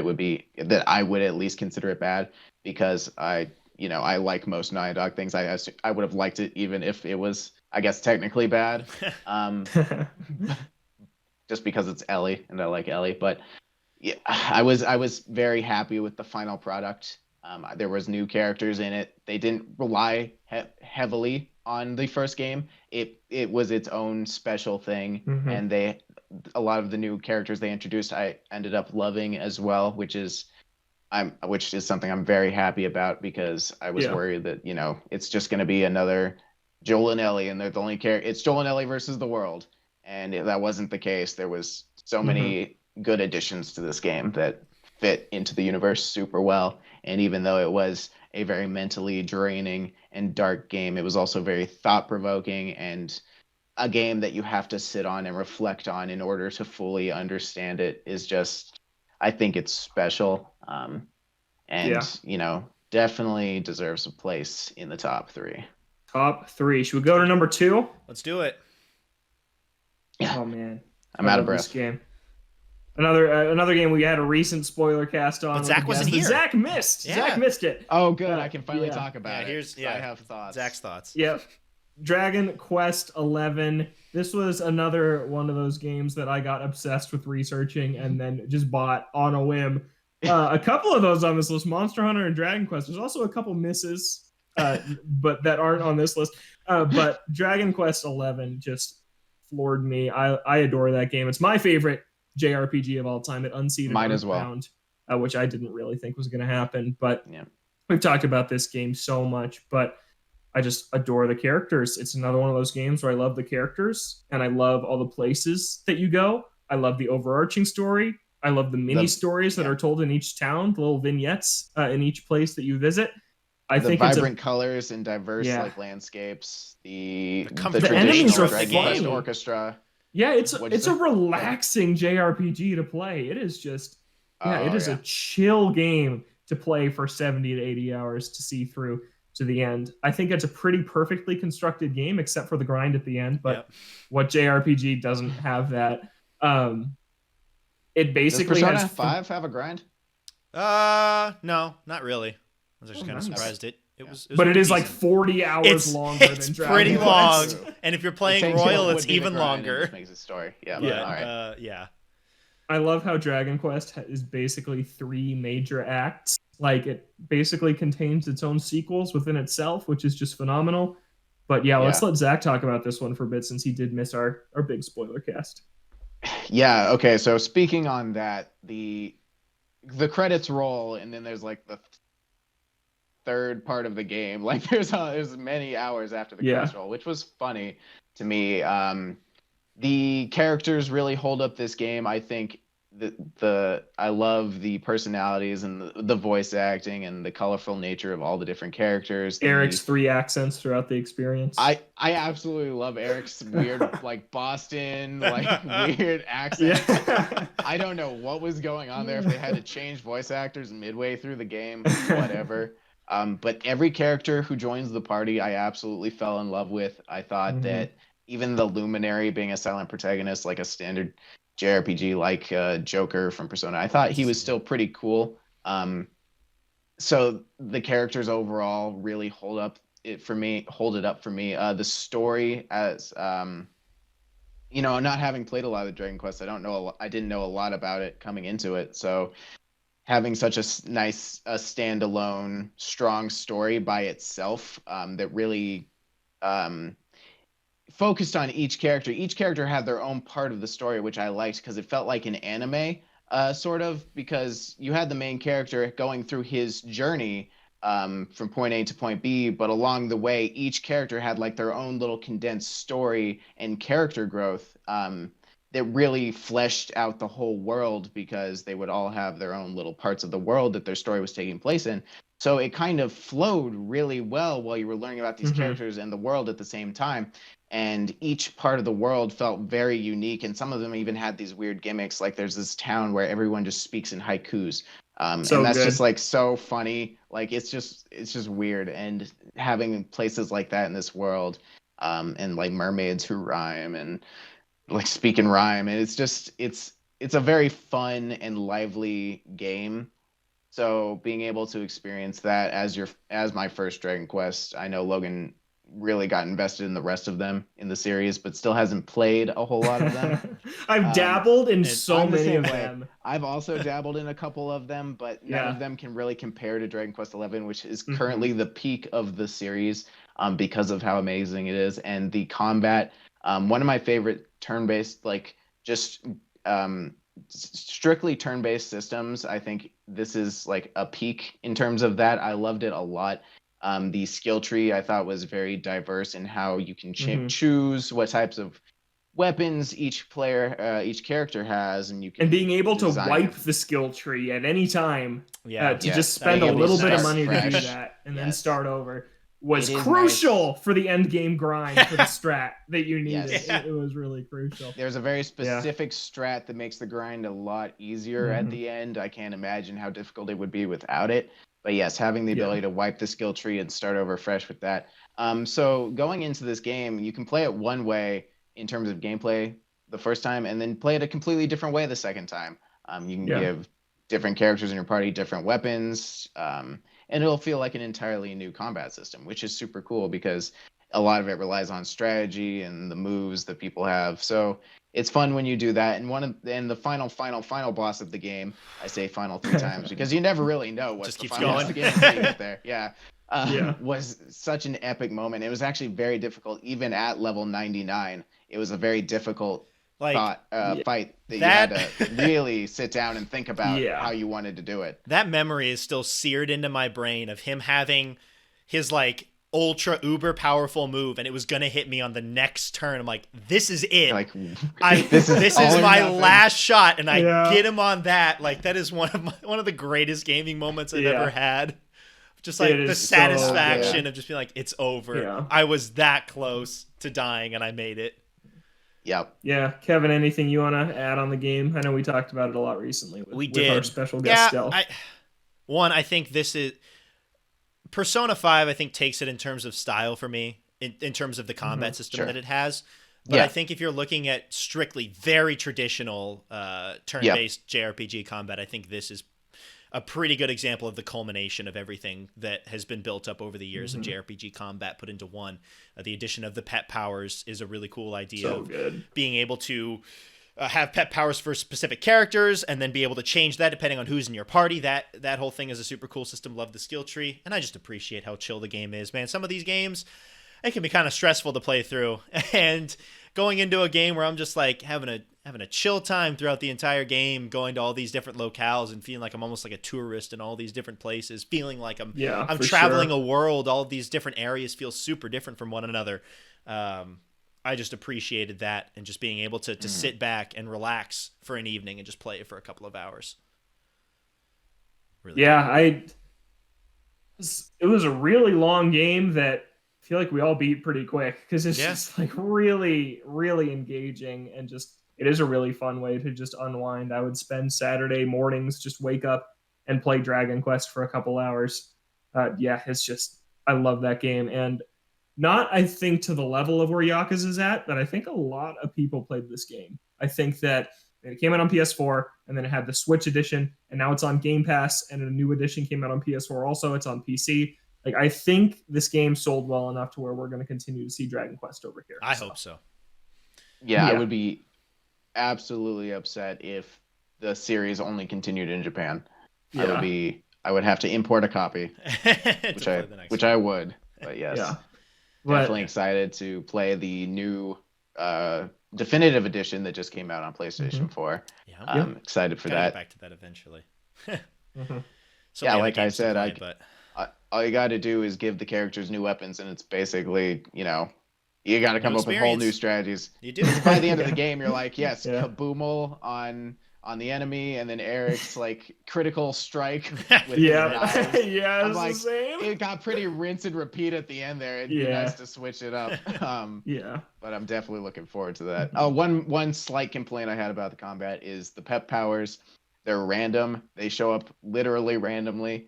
I would at least consider it bad, because I like most Naughty Dog things. I would have liked it even if it was, I guess, technically bad. Just because it's Ellie and I like Ellie. But yeah, I was very happy with the final product. There was new characters in it. They didn't rely heavily on the first game. It was its own special thing, and a lot of the new characters they introduced I ended up loving as well, which is something I'm very happy about, because I was worried that it's just going to be another Joel and Ellie, and they're the only character. It's Joel and Ellie versus the world. And that wasn't the case. There was so many good additions to this game that fit into the universe super well. And even though it was a very mentally draining and dark game, it was also very thought-provoking and a game that you have to sit on and reflect on in order to fully understand it. I think it's special. definitely deserves a place in the top 3. Top 3. Should we go to number 2? Let's do it. Yeah. Oh man, I'm I out of love this breath. game. Another game we had a recent spoiler cast on. But with Zach a wasn't guest that here. Zach missed. Yeah. Zach missed it. Oh, good. I can finally yeah. talk about it. I have thoughts. Zach's thoughts. Yep. Dragon Quest 11. This was another one of those games that I got obsessed with researching and then just bought on a whim. A couple of those on this list, Monster Hunter and Dragon Quest. There's also a couple misses, but that aren't on this list. But Dragon Quest 11 just floored me. I adore that game. It's my favorite JRPG of all time. It unseated Mine as well. Earthbound, which I didn't really think was going to happen. But Yeah. we've talked about this game so much, but I just adore the characters. It's another one of those games where I love the characters and I love all the places that you go. I love the overarching story. I love the mini stories that are told in each town, the little vignettes in each place that you visit. I think vibrant colors and diverse Yeah. landscapes. The comfortable enemies traditional are Dragon funny. Quest orchestra. Yeah, it's What'd you a say? relaxing JRPG to play. It is just it is yeah. a chill game to play for 70 to 80 hours to see through to the end. I think it's a pretty perfectly constructed game except for the grind at the end, but what JRPG doesn't have that? It basically Does Persona has 5 have a grind? No, not really. I was actually kind of nice. surprised it was but it is like decent. 40 hours longer It's than Dragon pretty Quest. long, and if you're It playing takes you Royal, what it's would be the even grind and longer. just makes a story. Yeah. Yeah. All right. Yeah. I love how Dragon Quest is basically 3 major acts. Like it basically contains its own sequels within itself, which is just phenomenal. But yeah, let's let Zach talk about this one for a bit since he did miss our big spoiler cast. Yeah. Okay. So speaking on that, the credits roll, and then there's like the third part of the game. Like there's many hours after the credits roll, which was funny to me. The characters really hold up this game. I think I love the personalities and the voice acting and the colorful nature of all the different characters. Eric's 3 accents throughout the experience. I absolutely love Eric's weird like Boston like weird accent. Yeah. I don't know what was going on there, if they had to change voice actors midway through the game, whatever. But every character who joins the party, I absolutely fell in love with. I thought that even the Luminary being a silent protagonist, like a standard JRPG like Joker from Persona, I thought he was still pretty cool. So the characters overall really hold it up for me. The story, as not having played a lot of Dragon Quest, I didn't know a lot about it coming into it. So having such a nice standalone strong story by itself that really focused on each character. Each character had their own part of the story, which I liked because it felt like an anime, sort of, because you had the main character going through his journey from point A to point B, but along the way, each character had like their own little condensed story and character growth that really fleshed out the whole world, because they would all have their own little parts of the world that their story was taking place in. So it kind of flowed really well while you were learning about these characters and the world at the same time. And each part of the world felt very unique. And some of them even had these weird gimmicks. Like there's this town where everyone just speaks in haikus. And that's just like so funny. Like it's just weird. And having places like that in this world, and like mermaids who rhyme and like speak in rhyme. And it's a very fun and lively game. So being able to experience that as my first Dragon Quest, I know Logan really got invested in the rest of them in the series, but still hasn't played a whole lot of them. I've dabbled in so many of them. I've also dabbled in a couple of them, but none of them can really compare to Dragon Quest XI, which is currently the peak of the series because of how amazing it is. And the combat, one of my favorite turn-based, like just strictly turn-based systems. I think this is like a peak in terms of that. I loved it a lot. The skill tree I thought was very diverse in how you can choose what types of weapons each character has, and you can being able to wipe the skill tree at any time to just spend a little bit of money to do that and then start over was crucial for the end game grind for the strat that you needed. It was really crucial. There's a very specific strat that makes the grind a lot easier at the end. I can't imagine how difficult it would be without it. But yes, having the Yeah. ability to wipe the skill tree and start over fresh with that. So going into this game, you can play it one way in terms of gameplay the first time, and then play it a completely different way the second time. You can Yeah. give different characters in your party different weapons, and it'll feel like an entirely new combat system, which is super cool because a lot of it relies on strategy and the moves that people have. So it's fun when you do that. And the final boss of the game, I say final 3 times because you never really know what's Just the keeps final boss going. of the game until you get there. Yeah. Yeah. Was such an epic moment. It was actually very difficult, even at level 99. It was a very difficult Like fight that you that- had to really sit down and think about Yeah. how you wanted to do it. that memory is still seared into my brain of him having his like ultra uber powerful move, and it was gonna hit me on the next turn. I'm like, this is it. Like This is all or my nothing. last shot, and I Yeah. get him on that. Like that is one of the greatest gaming moments I've Yeah. ever had. Just like It the is so satisfaction good. of just being like, it's over. Yeah. I was that close to dying, and I made it. Yep. Yeah, Kevin, anything you want to add on the game? I know we talked about it a lot recently with, We with did. our special guest Stealth. I think this is Persona 5. I think takes it in terms of style for me, in terms of the combat system Sure. that it has. But Yeah. I think if you're looking at strictly very traditional turn-based JRPG combat, I think this is a pretty good example of the culmination of everything that has been built up over the years of JRPG combat put into one. The addition of the pet powers is a really cool idea. So of good. being able to have pet powers for specific characters and then be able to change that depending on who's in your party. That whole thing is a super cool system. Love the skill tree. And I just appreciate how chill the game is, man. Some of these games, it can be kind of stressful to play through. And going into a game where I'm just like having a chill time throughout the entire game, going to all these different locales and feeling like I'm almost like a tourist in all these different places, feeling like I'm for traveling sure. a world. All of these different areas feel super different from one another. I just appreciated that, and just being able to sit back and relax for an evening and just play it for a couple of hours. Really Yeah, it was a really long game that I feel like we all beat pretty quick because it's Yeah. just like really, really engaging, and just it is a really fun way to just unwind. I would spend Saturday mornings, just wake up and play Dragon Quest for a couple hours. Yeah, it's just I love that game, and not I think to the level of where Yakuza is at, but I think a lot of people played this game. I think that it came out on PS4, and then it had the Switch edition, and now it's on Game Pass, and a new edition came out on PS4 also. It's on PC. Like, I think this game sold well enough to where we're going to continue to see Dragon Quest over here. I hope so. Yeah, I Yeah. would be absolutely upset if the series only continued in Japan. Yeah. I would have to import a copy, To play the next which one. I would. But yes, Yeah. But definitely excited to play the new definitive edition that just came out on PlayStation 4. Yeah. I'm excited for Gotta get that. back to that eventually. Mhm. So Yeah, many other like I games to said, play, but All you got to do is give the characters new weapons, and it's basically, you got to come New up with whole new experience. strategies. you do. By the end of the Yeah. game, you're like, yes, Yeah. kaboomal on the enemy, and then Eric's like critical strike with Yeah. his knives. Yeah, I'm it's like, the same. It got pretty rinse and repeat at the end there. It'd be Yeah. nice to switch it up. Yeah. But I'm definitely looking forward to that. Oh, one slight complaint I had about the combat is the pep powers. They're random. They show up literally randomly.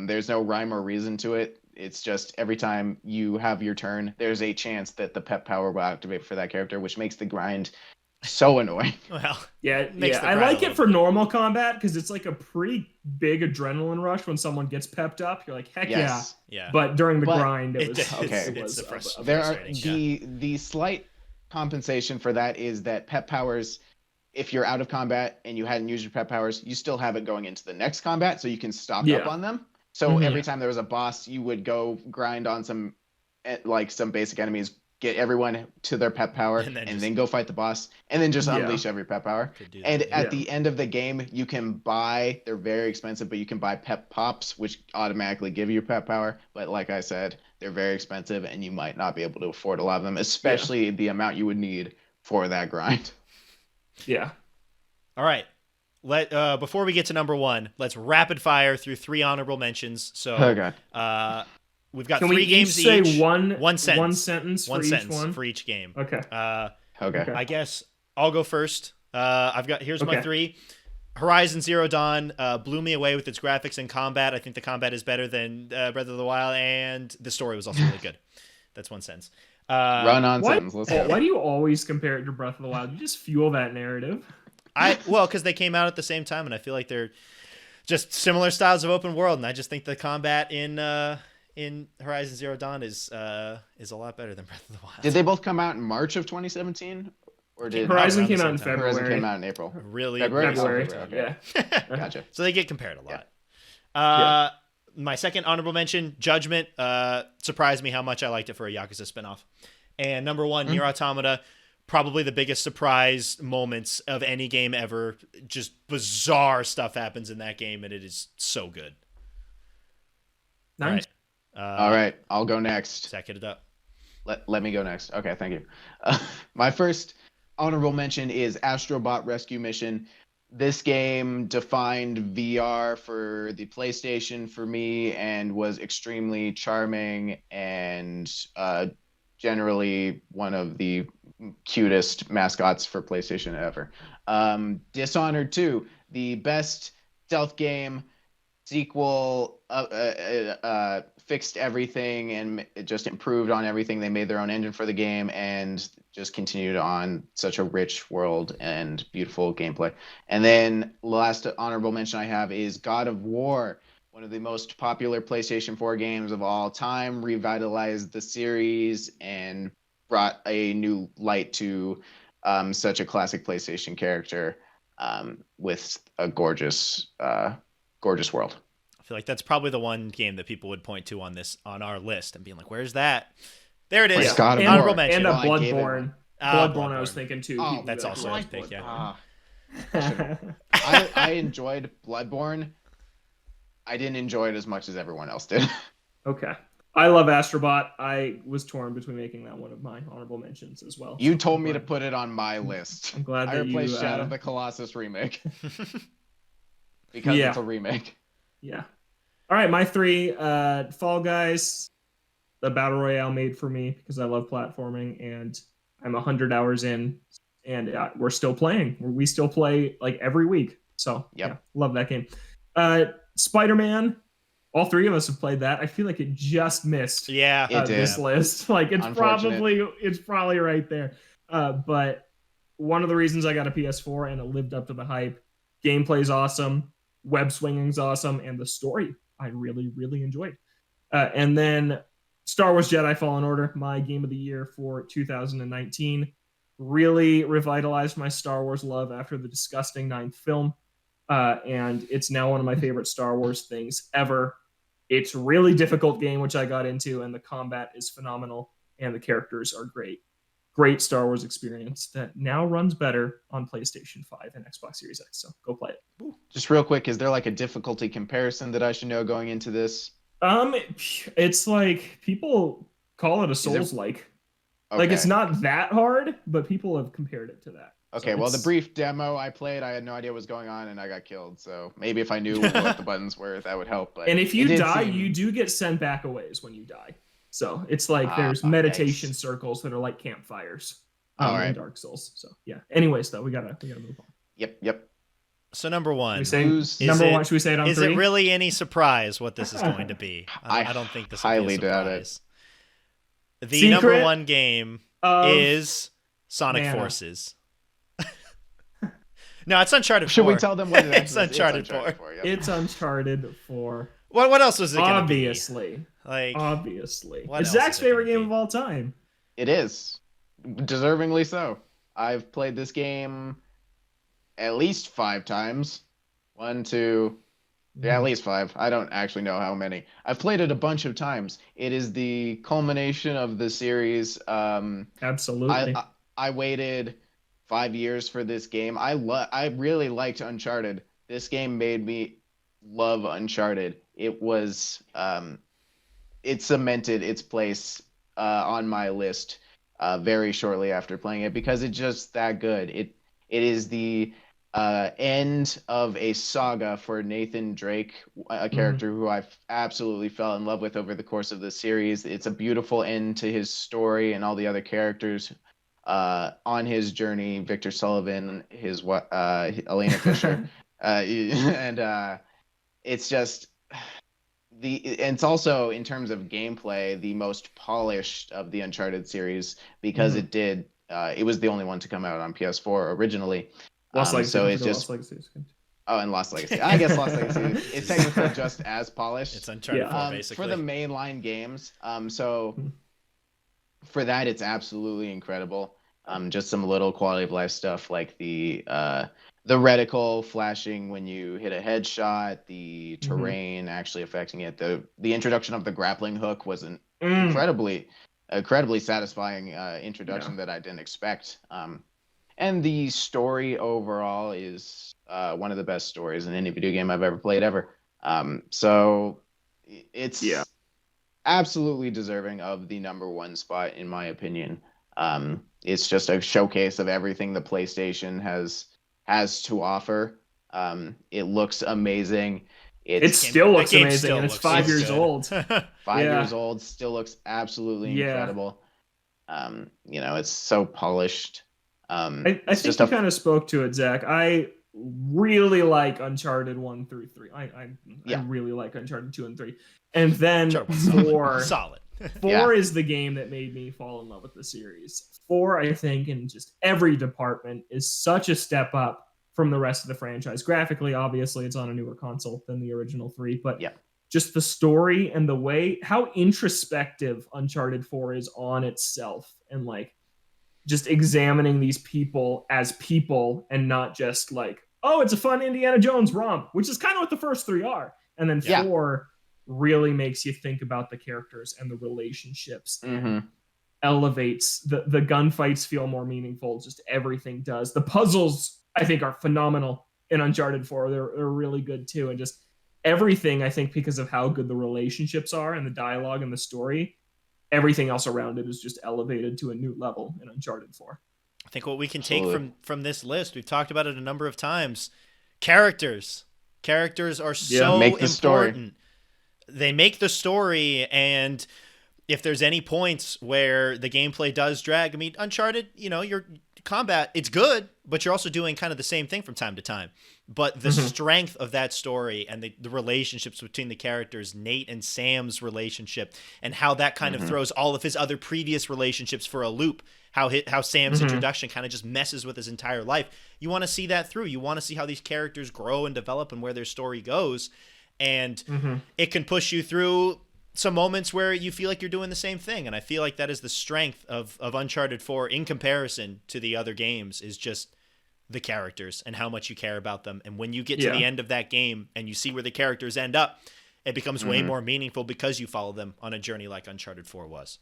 There's no rhyme or reason to it. It's just every time you have your turn, there's a chance that the pep power will activate for that character, which makes the grind so annoying. Well, Yeah, Makes yeah. the I grind like a little it for normal combat because it's like a pretty big adrenaline rush when someone gets pepped up. You're like, heck Yes. yeah. But during the But grind, it was okay. It was It's the frust- a- There are frustrating, the slight compensation for that is that pep powers, if you're out of combat and you hadn't used your pep powers, you still have it going into the next combat, so you can stock Yeah. up on them. So Mhm. every time there was a boss, you would go grind on some basic enemies, get everyone to their pep power, And and then then, just- go fight the boss, and then just Yeah. unleash every pep power. Could do that, And yeah. at the end of the game, you can buy, they're very expensive, but you can buy pep pops, which automatically give you pep power. But like I said, they're very expensive, and you might not be able to afford a lot of them, especially the amount you would need for that grind. Yeah. All right. Before we get to number one, let's rapid fire through 3 honorable mentions. So Oh, God. we've got Can 3 we games each say each. one sentence. sentence One for sentence each one? for each game. Okay. Okay. Okay. I guess I'll go first. Here's my Okay. 3. Horizon Zero Dawn blew me away with its graphics and combat. I think the combat is better than Breath of the Wild, and the story was also really good. That's one sentence. Run on sentence. Let's go. Why do you always compare it to Breath of the Wild? You just fuel that narrative. Because they came out at the same time, and I feel like they're just similar styles of open world, and I just think the combat in Horizon Zero Dawn is a lot better than Breath of the Wild. Did they both come out in March of 2017? Or did Horizon came out in February? Horizon came out in April. Really? February. Okay. Yeah. Gotcha. So they get compared a lot. My second honorable mention, Judgment, surprised me how much I liked it for a Yakuza spinoff. And number one, Nier Automata, probably the biggest surprise moments of any game ever. Just bizarre stuff happens in that game, and it is so good. Nice. All right, I'll go next. Zach, hit it up. Let me go next. Okay, thank you. My first honorable mention is Astrobot Rescue Mission. This game defined VR for the PlayStation for me and was extremely charming and generally one of the cutest mascots for PlayStation ever. Dishonored 2, the best stealth game sequel, fixed everything and it just improved on everything. They made their own engine for the game and just continued on such a rich world and beautiful gameplay. And then last honorable mention I have is God of War, one of the most popular PlayStation 4 games of all time, revitalized the series and brought a new light to such a classic PlayStation character with a gorgeous world. I feel like that's probably the one game that people would point to on our list and being like, "Where's that?" There it is. Yeah. God of Honorable War. mention. And a Well, I gave it Bloodborne. one. Bloodborne, I was thinking too. Oh, People that's be also "Oh, a pick, yeah. I enjoyed Bloodborne. I didn't enjoy it as much as everyone else did. Okay. I love Astrobot. I was torn between making that one of my honorable mentions as well. You told me to put it on my list. I'm glad I that replaced you, Shadow of the Colossus remake. Because it's a remake. Yeah. All right, my three. Fall Guys, the battle royale made for me because I love platforming, and I'm 100 hours in, and we're still playing. We still play like every week. So yeah, love that game. Spider-Man. All three of us have played that. I feel like it just missed this list. Like it's probably right there. But one of the reasons I got a PS4 and it lived up to the hype. Gameplay's awesome, web swinging's awesome, and the story I really, really enjoyed. And then Star Wars Jedi Fallen Order, my game of the year for 2019. Really revitalized my Star Wars love after the disgusting 9th film. And it's now one of my favorite Star Wars things ever. It's a really difficult game, which I got into, and the combat is phenomenal, and the characters are great. Great Star Wars experience that now runs better on PlayStation 5 and Xbox Series X, so go play it. Just real quick, is there like a difficulty comparison that I should know going into this? It's like people call it a Souls-like. Okay. Like it's not that hard, but people have compared it to that. Okay, so well, the brief demo I played, I had no idea what was going on, and I got killed. So maybe if I knew what the buttons were, that would help. But and if you die, you do get sent back a ways when you die. So it's like there's meditation circles that are like campfires in Dark Souls. So yeah. Anyways, though, we gotta move on. Yep. So number one, should we say it on 3? Is it really any surprise what this is going to be? I don't think this will be a surprise. The number one game is Sonic Forces. No, it's Uncharted 4. Should we tell them what it is? It's Uncharted 4. Yep. It's Uncharted 4. What else was it going to be? Obviously. It's Zach's favorite game of all time. It is. Deservingly so. I've played this game at least 5 times. 1, 2... Yeah, at least 5. I don't actually know how many. I've played it a bunch of times. It is the culmination of the series. Absolutely. I waited 5 years for this game. I really liked Uncharted. This game made me love Uncharted. It was it cemented its place on my list very shortly after playing it because it's just that good. It is the end of a saga for Nathan Drake, a character who I absolutely fell in love with over the course of the series. It's a beautiful end to his story and all the other characters on his journey. Victor Sullivan, his Elena Fisher, And it's just and it's also in terms of gameplay the most polished of the Uncharted series because it was the only one to come out on PS4 originally. Lost Legacy. So it's just Lost Legacy is good. Oh, and Lost Legacy. I guess Lost Legacy is technically just as polished. It's Uncharted 4, basically. For the mainline games. So for that, it's absolutely incredible. Just some little quality of life stuff like the reticle flashing when you hit a headshot, the terrain actually affecting it. The introduction of the grappling hook was an incredibly satisfying introduction that I didn't expect. And the story overall is one of the best stories in any video game I've ever played ever. So it's absolutely deserving of the number one spot, in my opinion. It's just a showcase of everything the PlayStation has to offer. It looks amazing. It still looks amazing, still and it's looks 5 years good. old. 5 years old, still looks absolutely incredible. It's so polished. I think you kind of spoke to it, Zach. I really like Uncharted 1 through 3. I really like Uncharted 2 and 3. And then 4. Solid. 4 is the game that made me fall in love with the series. 4, I think, in just every department, is such a step up from the rest of the franchise. Graphically, obviously, it's on a newer console than the original 3, but just the story and the way, how introspective Uncharted 4 is on itself, and like, just examining these people as people and not just like, oh, it's a fun Indiana Jones romp, which is kind of what the first 3 are. And then 4 really makes you think about the characters and the relationships. Elevates the gunfights, feel more meaningful. Just everything does. The puzzles, I think, are phenomenal in Uncharted 4. They're really good too. And just everything, I think, because of how good the relationships are and the dialogue and the story, everything else around it is just elevated to a new level in Uncharted 4. I think what we can take from this list, we've talked about it a number of times, characters. Characters are so important. Story. They make the story, and if there's any points where the gameplay does drag, I mean, Uncharted, your combat, it's good, but you're also doing kind of the same thing from time to time. But the strength of that story and the relationships between the characters, Nate and Sam's relationship, and how that kind of throws all of his other previous relationships for a loop, how Sam's introduction kind of just messes with his entire life. You want to see that through. You want to see how these characters grow and develop and where their story goes. And it can push you through some moments where you feel like you're doing the same thing. And I feel like that is the strength of Uncharted 4 in comparison to the other games, is just the characters and how much you care about them. And when you get to the end of that game and you see where the characters end up, it becomes way more meaningful because you follow them on a journey like Uncharted 4 was.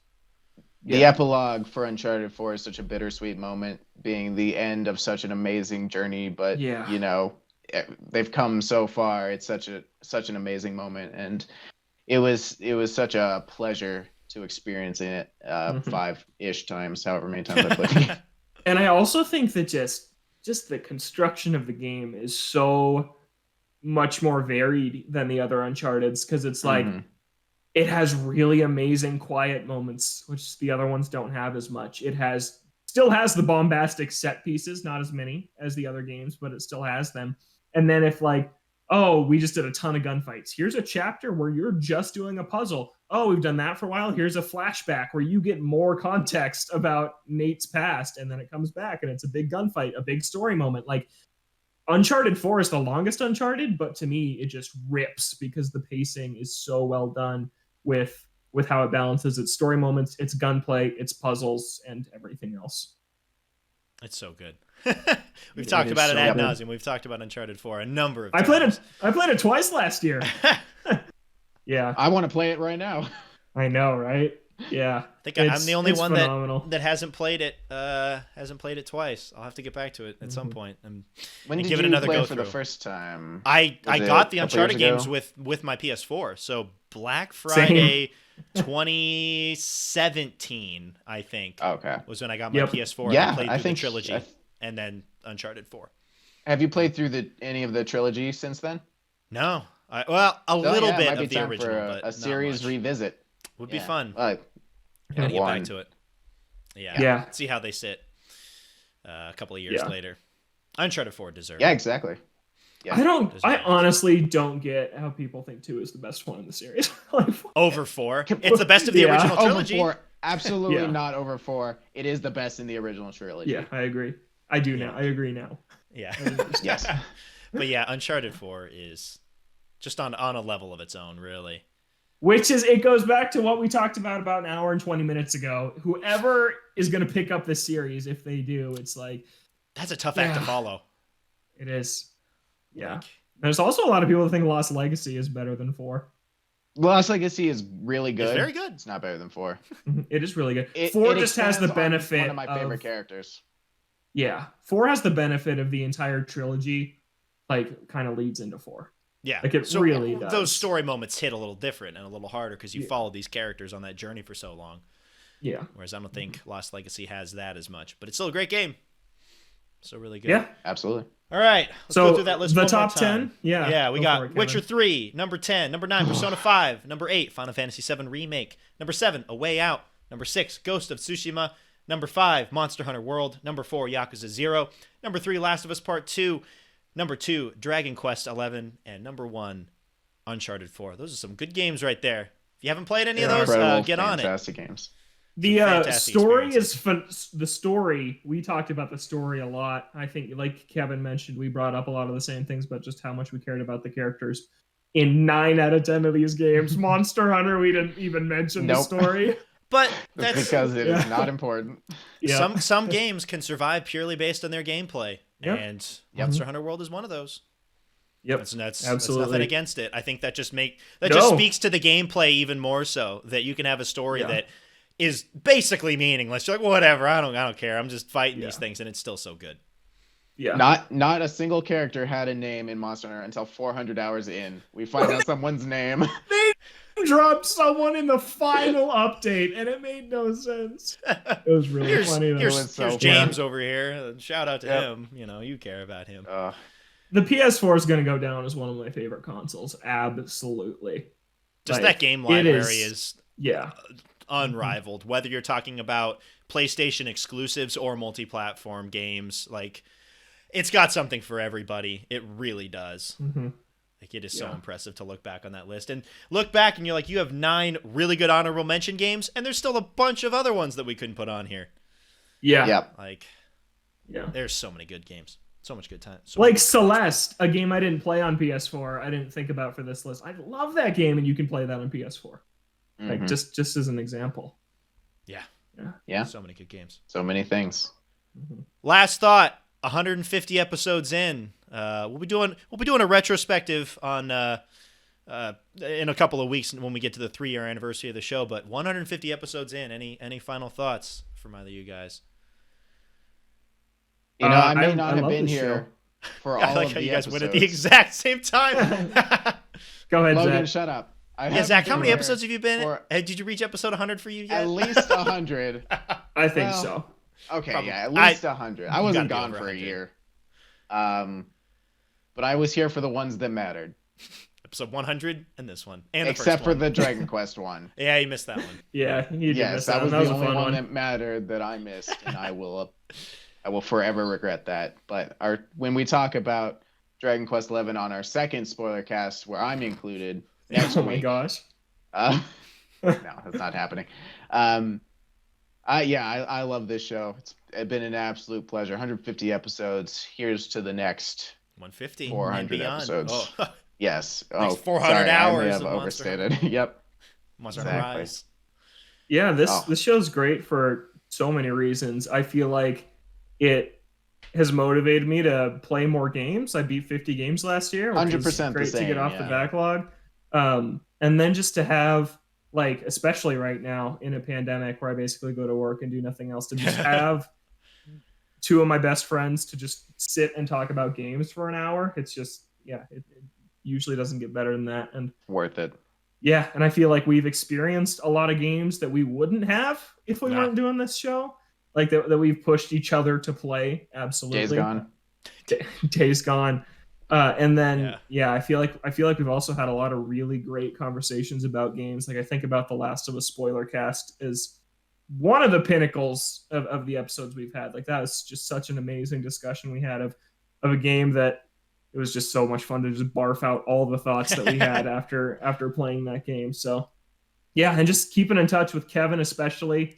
The epilogue for Uncharted 4 is such a bittersweet moment, being the end of such an amazing journey, but they've come so far. It's such an amazing moment, and it was such a pleasure to experiencing it 5-ish times, however many times I played it. And I also think that just the construction of the game is so much more varied than the other Uncharted's, because it's like it has really amazing quiet moments, which the other ones don't have as much. It still has the bombastic set pieces, not as many as the other games, but it still has them. And then if like, oh, we just did a ton of gunfights, here's a chapter where you're just doing a puzzle. Oh, we've done that for a while. Here's a flashback where you get more context about Nate's past, and then it comes back and it's a big gunfight, a big story moment. Like, Uncharted 4 is the longest Uncharted, but to me it just rips because the pacing is so well done with how it balances its story moments, its gunplay, its puzzles, and everything else. It's so good. We've talked about it ad nauseum. We've talked about Uncharted 4 a number of times. I played it twice last year. Yeah. I want to play it right now. I know, right? Yeah. I think I'm the only one that hasn't played it twice. I'll have to get back to it at some point and give it another go for the first time? I got the Uncharted games with my PS4. So Black Friday 2017, I think, was when I got my PS4 and I played through the trilogy and then Uncharted 4. Have you played through any of the trilogy since then? No. A little bit of the original, for but a series revisit. Would be fun. Gotta get back to it. Yeah. See how they sit a couple of years later. Uncharted 4 deserves. Yeah, exactly. Yeah. I honestly don't get how people think 2 is the best one in the series. Like, Over 4. It's the best of the original trilogy. Over 4. Absolutely Yeah. not over 4. It is the best in the original trilogy. Yeah, I agree. I do now. I agree now. Yeah. Yes. But yeah, Uncharted 4 is just on a level of its own, really. Which is, it goes back to what we talked about an hour and 20 minutes ago. Whoever is going to pick up this series, if they do, it's like... That's a tough act to follow. It is. Yeah. Like, There's also a lot of people that think Lost Legacy is better than 4. Lost Legacy is really good. It's very good. It's not better than 4. It is really good. 4 just has the benefit one of my favorite characters. Yeah. 4 has the benefit of the entire trilogy, like, kind of leads into 4. Yeah. Like, it really does. Those story moments hit a little different and a little harder because you follow these characters on that journey for so long. Yeah. Whereas I don't think Lost Legacy has that as much. But it's still a great game. Still really good. Yeah. Absolutely. All right. Let's go through that list the one top more time. 10? Yeah. Yeah, we got it, Witcher 3, number 10, number 9, Persona 5, number 8, Final Fantasy 7 Remake, number 7, A Way Out, number 6, Ghost of Tsushima, number 5, Monster Hunter World, number 4, Yakuza 0, number 3, Last of Us Part 2, number 2, Dragon Quest 11, and number 1, Uncharted 4. Those are some good games right there. If you haven't played any of those, get on it. Fantastic games. The story is fun. The story, we talked about the story a lot. I think, like Kevin mentioned, we brought up a lot of the same things, but just how much we cared about the characters. In 9 out of 10 of these games, Monster Hunter, we didn't even mention the story. But that's because it is not important. Yeah. Some games can survive purely based on their gameplay, and Monster Hunter World is one of those. Yep, that's absolutely. nothing against it. I think that just just speaks to the gameplay even more so, that you can have a story that is basically meaningless. You're like, whatever, I don't care. I'm just fighting these things, and it's still so good. Yeah. Not a single character had a name in Monster Hunter until 400 hours in. We find out someone's name. They dropped someone in the final update, and it made no sense. It was really funny. Here's James over here. Shout out to him. You know, you care about him. The PS4 is going to go down as one of my favorite consoles. Absolutely. Just that game library is unrivaled. Whether you're talking about PlayStation exclusives or multi-platform games, like, it's got something for everybody. It really does. Like, it is so impressive to look back on that list and look back and you're like, you have 9 really good honorable mention games, and there's still a bunch of other ones that we couldn't put on here. There's so many good games. So much good time. Like Celeste, a game I didn't play on PS4. I didn't think about for this list. I love that game, and you can play that on PS4. Like, just as an example. Yeah. So many good games. So many things. Last thought. 150 episodes in. We'll be doing a retrospective on in a couple of weeks when we get to the 3-year anniversary of the show. But 150 episodes in. Any final thoughts from either of you guys? You know, I may not have been here for all like of how the you guys episodes. went at the exact same time. Go ahead, Logan, Zach. shut up. Zach, how many episodes have you been? Did you reach episode 100 for you yet? At least 100. I think so. Okay, Probably. at least 100. I wasn't gone for a year. But I was here for the ones that mattered. Episode 100 and this one. And except for one. the Dragon Quest one. Yeah, you missed that one. Yeah, you did miss that was one. That the was a only fun one that mattered that I missed, and I will forever regret that. But when we talk about Dragon Quest 11 on our second spoiler cast, where I'm included next Oh week. my gosh. No, that's not happening. I love this show. It's been an absolute pleasure. 150 episodes. Here's to the next 150 400 episodes. Oh. Yes. Next 400 sorry, hours I may have of overstated. Yep. Monster Hunter Rise. Yeah, this show's great for so many reasons. I feel like it has motivated me to play more games. I beat 50 games last year, which 100% was great the same, to get off the backlog. And then just to have, like, especially right now in a pandemic where I basically go to work and do nothing else, to just have 2 of my best friends to just sit and talk about games for an hour. It's just, it usually doesn't get better than that. And worth it. Yeah, and I feel like we've experienced a lot of games that we wouldn't have if we weren't doing this show. Like that we've pushed each other to play. Absolutely. Days Gone. Days Gone. And then I feel like we've also had a lot of really great conversations about games. Like, I think about the Last of Us spoiler cast as one of the pinnacles of the episodes we've had. Like, that was just such an amazing discussion we had of a game that it was just so much fun to just barf out all the thoughts that we had after playing that game. So yeah, and just keeping in touch with Kevin, especially,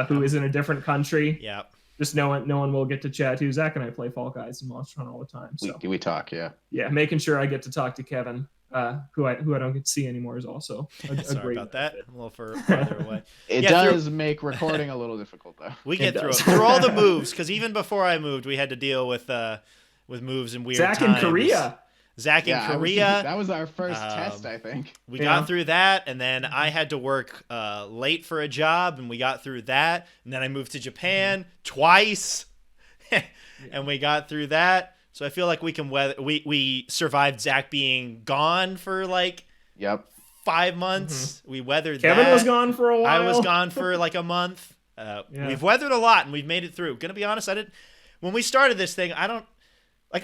who is in a different country. Yeah. Just no one will get to chat to. Zach and I play Fall Guys and Monster Hunt all the time. So we talk, yeah. Yeah, making sure I get to talk to Kevin, who I don't get to see anymore, is also a Sorry great about that. benefit. I'm a little further away. It does make recording a little difficult, though. We get through all the moves, because even before I moved, we had to deal with moves and weird Zach times. in Korea. Zach in Korea. That was our first test, I think. We got through that, and then I had to work late for a job, and we got through that. And then I moved to Japan twice, and we got through that. So I feel like we can we survived Zach being gone for like 5 months. We weathered that. Kevin was gone for a while. I was gone for like a month. We've weathered a lot, and we've made it through. Gonna be honest, when we started this thing,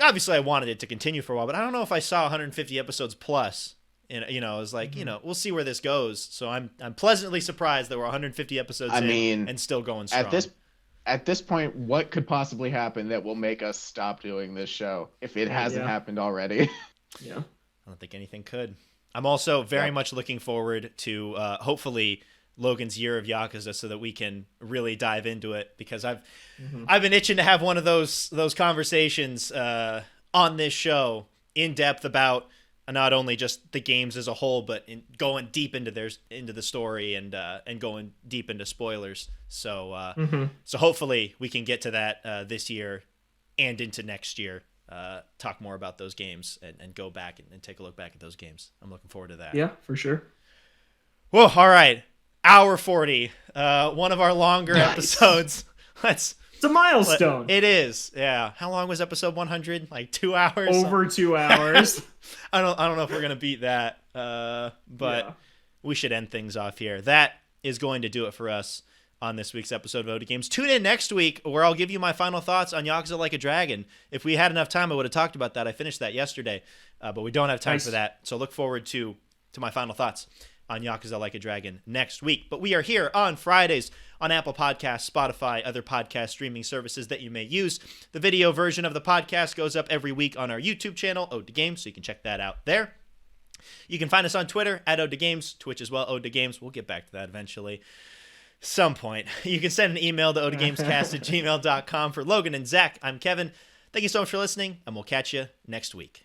obviously I wanted it to continue for a while, but I don't know if I saw 150 episodes plus. And I was like, we'll see where this goes. So I'm pleasantly surprised that we're 150 episodes in and still going strong. At this point, what could possibly happen that will make us stop doing this show if it hasn't happened already? Yeah. I don't think anything could. I'm also very much looking forward to hopefully Logan's Year of Yakuza, so that we can really dive into it, because I've been itching to have one of those conversations on this show in depth about not only just the games as a whole, but going deep into the story and going deep into spoilers. So so hopefully we can get to that this year and into next year. Talk more about those games and go back and take a look back at those games. I'm looking forward to that. Yeah, for sure. Well, all right. Hour 40, one of our longer episodes. It's a milestone. It is, yeah. How long was episode 100? Like 2 hours? Over 2 hours. I don't know if we're gonna beat that, but we should end things off here. That is going to do it for us on this week's episode of OD Games. Tune in next week, where I'll give you my final thoughts on Yakuza Like a Dragon. If we had enough time, I would have talked about that. I finished that yesterday, but we don't have time for that. So look forward to my final thoughts on Yakuza Like a Dragon next week. But we are here on Fridays on Apple Podcasts, Spotify, other podcast streaming services that you may use. The video version of the podcast goes up every week on our YouTube channel, Ode to Games, so you can check that out there. You can find us on Twitter at Ode to Games, Twitch as well, Ode to Games. We'll get back to that eventually. Some point. You can send an email to odegamescast@gmail.com. For Logan and Zach, I'm Kevin. Thank you so much for listening, and we'll catch you next week.